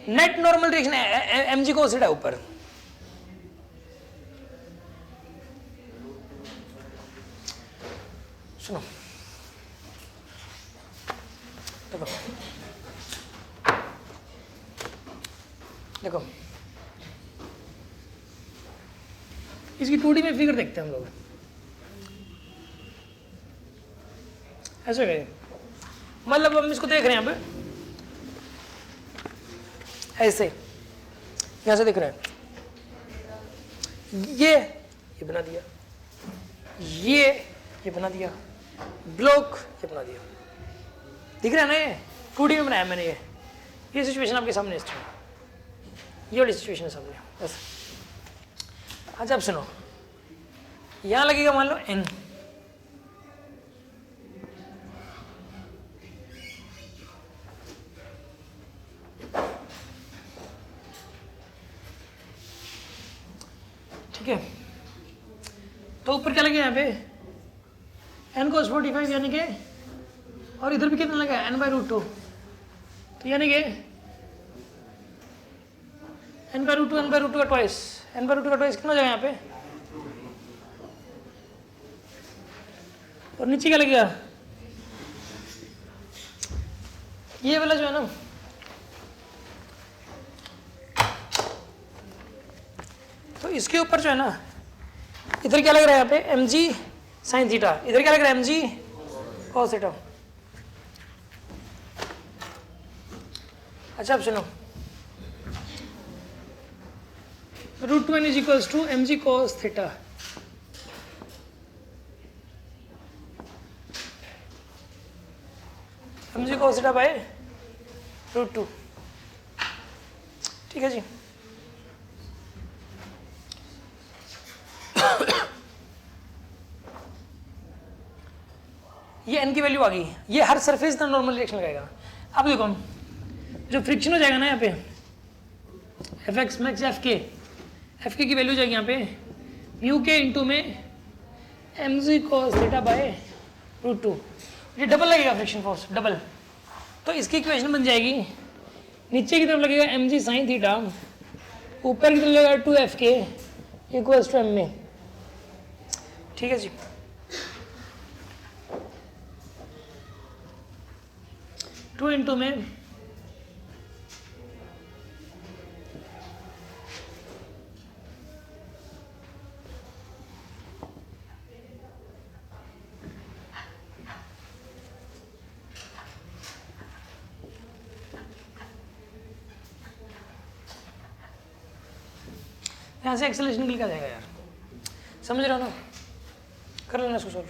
Net normal direction mg cos थीटा ऊपर, सुनो देखो देखो इसकी 2D में फिगर देखते हैं हम लोग, ऐसे गए मतलब हम इसको देख रहे हैं, अब ऐसे यहां से देख रहे हैं, ये बना दिया, ये बना दिया, ब्लॉक ये बना दिया, दिख रहा है ना, ये 2D में बनाया मैंने, ये सिचुएशन आपके सामने, इस तरह ये वाली सिचुएशन सामने बस। अच्छा अब सुनो, यहां लगेगा मान लो n, ठीक है, तो ऊपर क्या लगे यहाँ पे n cos 45 यानी कि, और इधर भी कितना लगा n बाय रूट 2, तो यानी कि n बाय रूट 2 का ट्वाइस, n बाय रूट 2 का ट्वाइस कितना हो जाएगा यहाँ पे और नीचे क्या लगेगा, ये वाला जो है ना, तो इसके ऊपर जो है ना, इधर क्या लग रहा है यहाँ पे mg sin थीटा, इधर क्या लग रहा है mg cos थीटा। अच्छा अब सुनो, √2n is equals to mg cos थीटा। mg cos थीटा बाय √2, ठीक है जी। ये n की वैल्यू आ गई, ये हर सरफेस का नॉर्मल रिएक्शन लगाएगा। अब देखो जो फ्रिक्शन हो जाएगा ना यहाँ पे एफ एक्स मैक्स एफ के की वैल्यू जाएगी यहाँ पे म्यू के इंटू में m g cos theta by √2, ये डबल लगेगा फ्रिक्शन फोर्स डबल। तो इसकी इक्वेशन बन जाएगी, नीचे की तरफ लगेगा एम जी साइन थीटा, ऊपर की तरफ लगेगा 2 FK equals to m a, ठीक है जी। टू इंटू में यहाँ से एक्सेलरेशन निकल के आ जाएगा यार, समझ रहे हो ना, कर लेना इसको सॉल्व।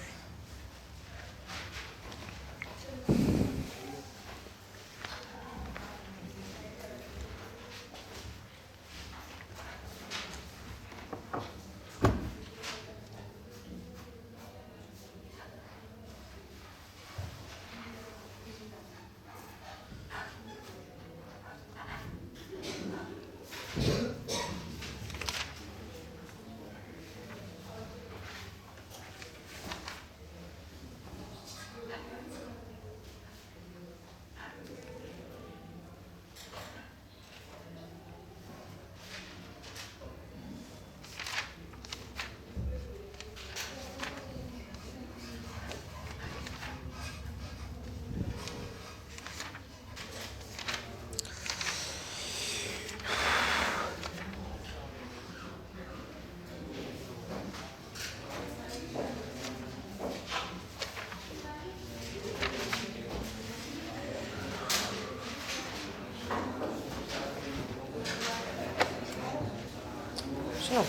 सुनो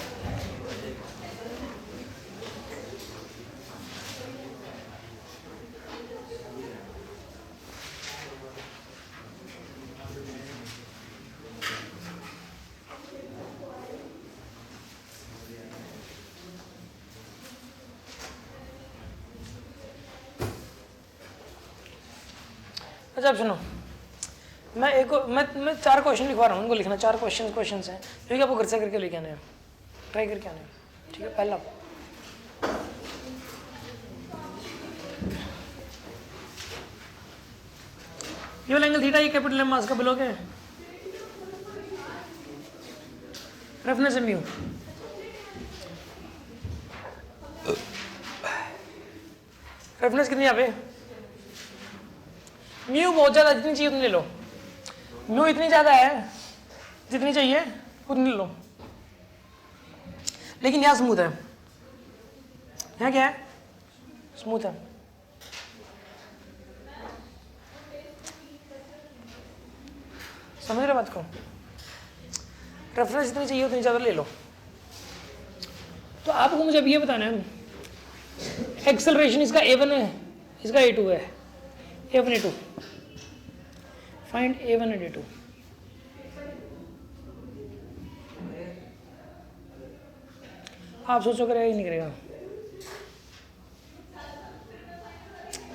अच्छा अब सुनो, मैं 4 क्वेश्चन लिखवा रहा हूँ, उनको लिखना 4 क्वेश्चन हैं जो कि आपको घर से करके लेके आने हैं, ट्राई करके आने हैं, ठीक है। पहला ये वाला एंगल थीटा, ये कैपिटल एम मास का बिलो है, रफनेस है म्यू, रफनेस कितनी यहाँ पे, म्यू बहुत ज्यादा, जितनी चाहिए उतनी ले लो, म्यू इतनी ज्यादा है जितनी चाहिए उतनी ले लो, लेकिन यहाँ स्मूथ है, यहाँ क्या है स्मूथ है। समझ रहे बात को, रेफरेंस जितनी चाहिए उतनी ज्यादा ले लो। तो आपको मुझे अब ये बताना है, एक्सेलरेशन इसका a1 है, इसका a2 है, a1 a2, find a1 and a2। आप सोचो करेगा ही नहीं करेगा,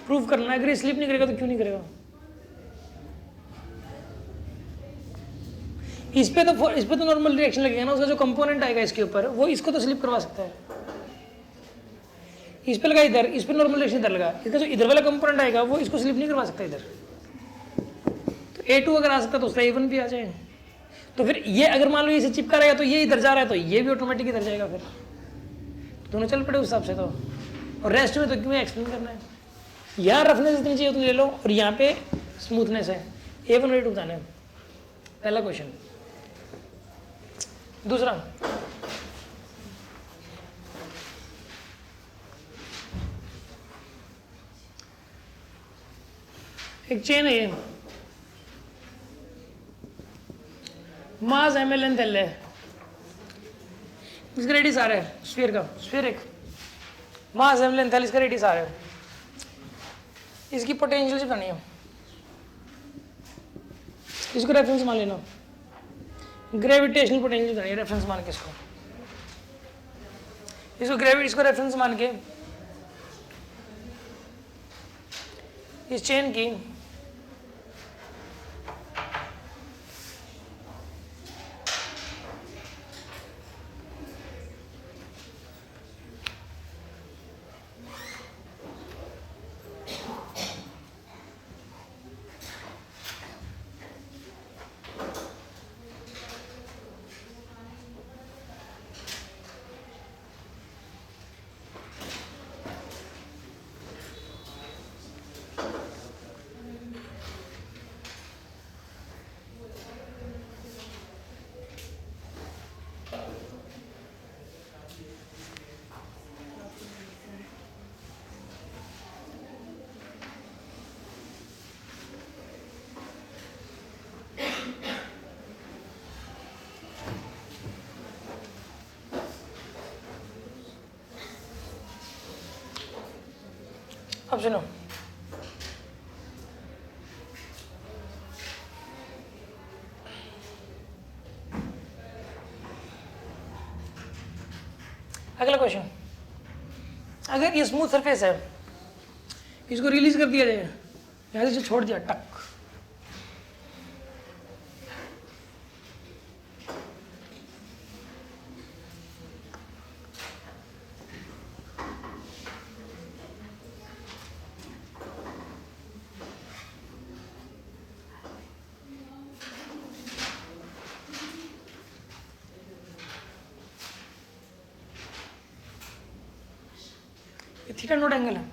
प्रूफ करना है, अगर स्लिप नहीं करेगा तो क्यों नहीं करेगा। इस पे तो नॉर्मल रिएक्शन लगेगा ना, उसका जो कंपोनेंट आएगा इसके ऊपर वो इसको तो स्लिप करवा सकता है। इस पे लगा इधर, इस पे नॉर्मल रिएक्शन इधर लगा, इसका जो इधर वाला कंपोनेंट आएगा वो इसको स्लिप नहीं करवा सकता इधर। तो a2 अगर आ सकता तो उसका a1 भी आ जाए। तो फिर ये अगर मान लो इसे चिपका रहेगा तो ये इधर जा रहा है तो ये भी ऑटोमेटिक इधर जाएगा, फिर दोनों चल पड़े उस हिसाब से। तो और रेस्ट में तो क्यों एक्सप्लेन करना है। यहाँ रफनेस इतनी चाहिए तो ले लो, और यहाँ पे स्मूथनेस है। A1 और A2 बताना है, पहला क्वेश्चन। दूसरा, एक चेन है ये, मास ml लेंथ L है, इसका रेडियस आ रहा है स्फीयर का, स्फीयर एक मास ml लेंथ L, इसका रेडियस आ रहा है। इसकी पोटेंशियल से बनानी है, इसको रेफरेंस मान लेना, ग्रेविटेशनल पोटेंशियल बनानी है, रेफरेंस मान के इसको रेफरेंस मान के इस चेन की अब सुनो, अगला क्वेश्चन, अगर ये स्मूथ सरफेस है, इसको रिलीज कर दिया जाए, यहां से छोड़ दिया टक, थीटा नोट एंगल है।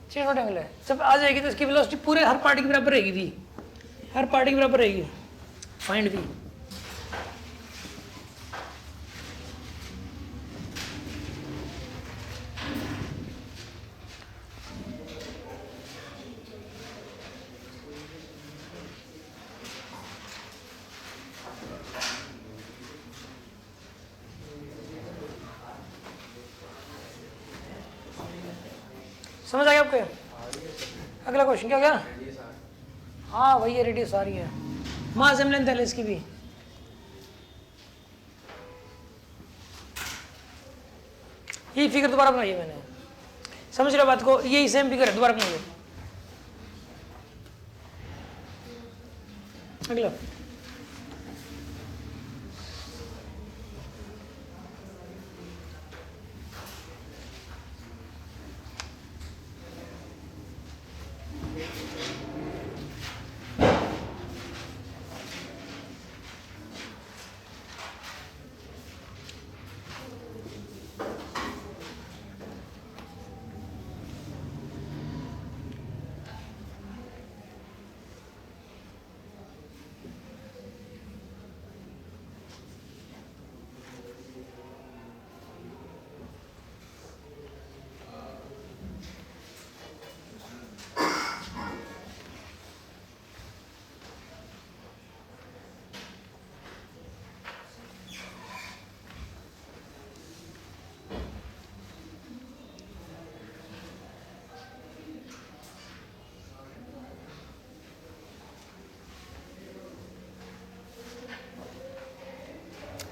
थीटा नोट एंगल है, जब आ जाएगी तो इसकी वेलोसिटी पूरे हर पार्टी के बराबर रहेगी, भी हर पार्टी के बराबर रहेगी। फाइंड भी समझ आ गया आपको? अगला क्वेश्चन क्या गया? हाँ वही है, रेडियस आ रही है, मास एम लेंथ है इसकी भी। ये फिगर दोबारा बनाई है मैंने, समझ रहे बात को? यही सेम फिगर है, दोबारा बनाइए। अगला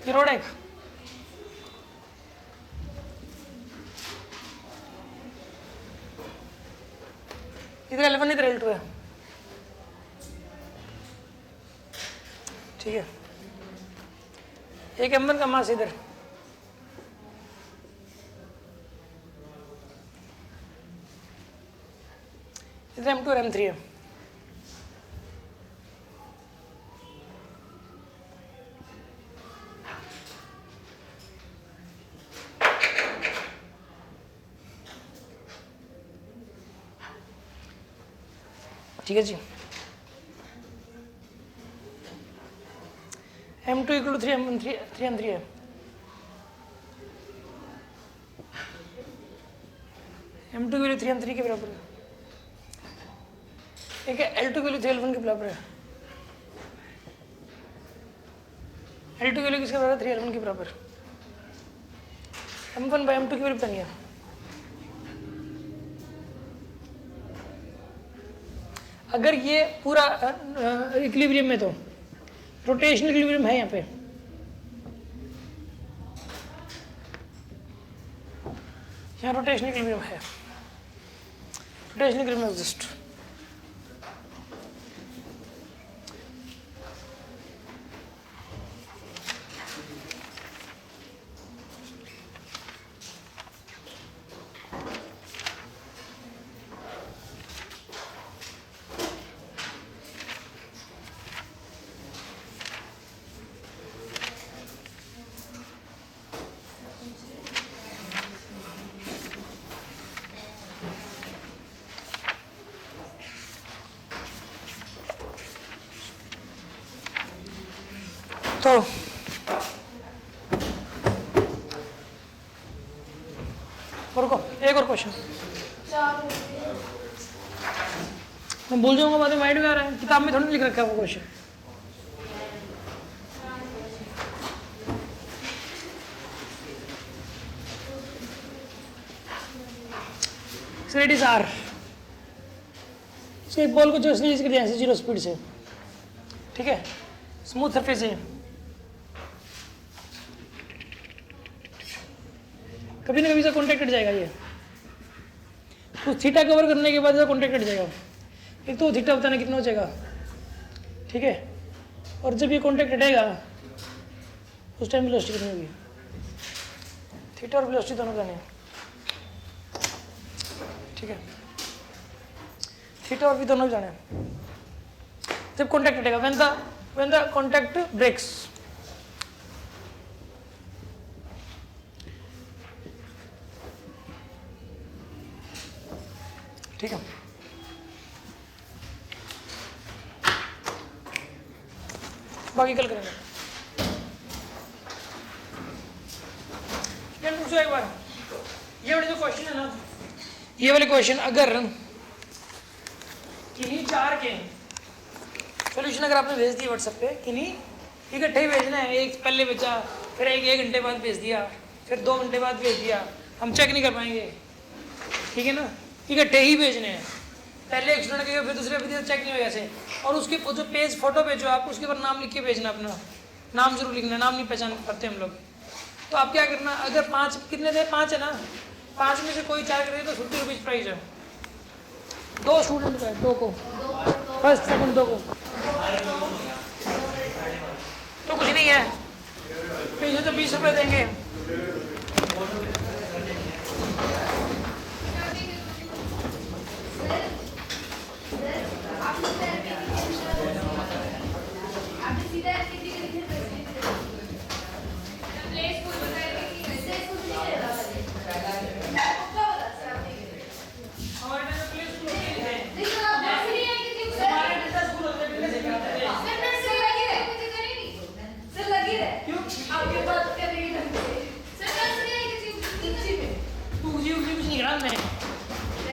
रोड एक इधर 11 इधर L2 है, ठीक है। एक M1 का मास इधर, इधर M2 और M3 है। ठीक है जी, M2 इक्वल टू 3M3 है। M2 की वैल्यू 3M3 के बराबर है। ठीक है, L2 की वैल्यू 3L1 के बराबर है। L2 की वैल्यू किसके बराबर है? 3L1 के बराबर। M1 बाई M2 की वैल्यू पता नहीं है। अगर ये पूरा इक्विलिब्रियम में, तो रोटेशनल इक्विलिब्रियम है यहाँ पे, यहाँ रोटेशनल इक्विलिब्रियम है, रोटेशनल इक्विलिब्रियम एग्जिस्ट। तो रुको, एक और क्वेश्चन मैं भूल जाऊंगा, बाद में माइंड में आ रहा है, किताब में थोड़ी लिख रखा है वो question. So it is R. So एक बॉल को जो स्लीज कर दिया ऐसे 0 स्पीड से, ठीक है, स्मूथ सरफेस है, कभी ना कभी से कॉन्टैक्ट हट जाएगा। ये तो थीटा कवर करने के बाद कॉन्टैक्ट हट जाएगा। एक तो थीटा बताना कितना हो जाएगा, ठीक है, और जब ये कॉन्टैक्ट हटेगा उस टाइम वेलोसिटी कितनी होगी? थीटा और वेलोसिटी दोनों बताने हैं, ठीक है, थीटा और भी दोनों जाने हैं। जब कॉन्टैक्ट हटेगा, when the contact breaks, ठीक है। बाकी कल करेंगे। ये पूछो एक बार, ये वाले जो क्वेश्चन है ना, ये वाले क्वेश्चन अगर किन्हीं चार के सोल्यूशन अगर आपने भेज दिया व्हाट्सएप पे, किन्हीं इकट्ठे ही भेजना है, एक पहले भेजा, फिर एक घंटे बाद भेज दिया, फिर 2 घंटे बाद भेज दिया, हम चेक नहीं कर पाएंगे, ठीक है ना, इकट्ठे ही भेजने हैं। पहले एक स्टूडेंट के फिर दूसरे पे चेक नहीं होगा ऐसे। और उसके जो पेज फोटो भेजो आप, उसके ऊपर नाम लिख के भेजना, अपना नाम जरूर लिखना, नाम नहीं पहचान पाते हम लोग। तो आप क्या करना, अगर 5 कितने थे, 5 है ना, 5 में से कोई 4 करे तो 50 रुपीज़ प्राइस है। 2 स्टूडेंट का, 2 को, फर्स्ट सेकंड 2 को, तो कुछ नहीं है, पीछे तो 20 रुपये देंगे।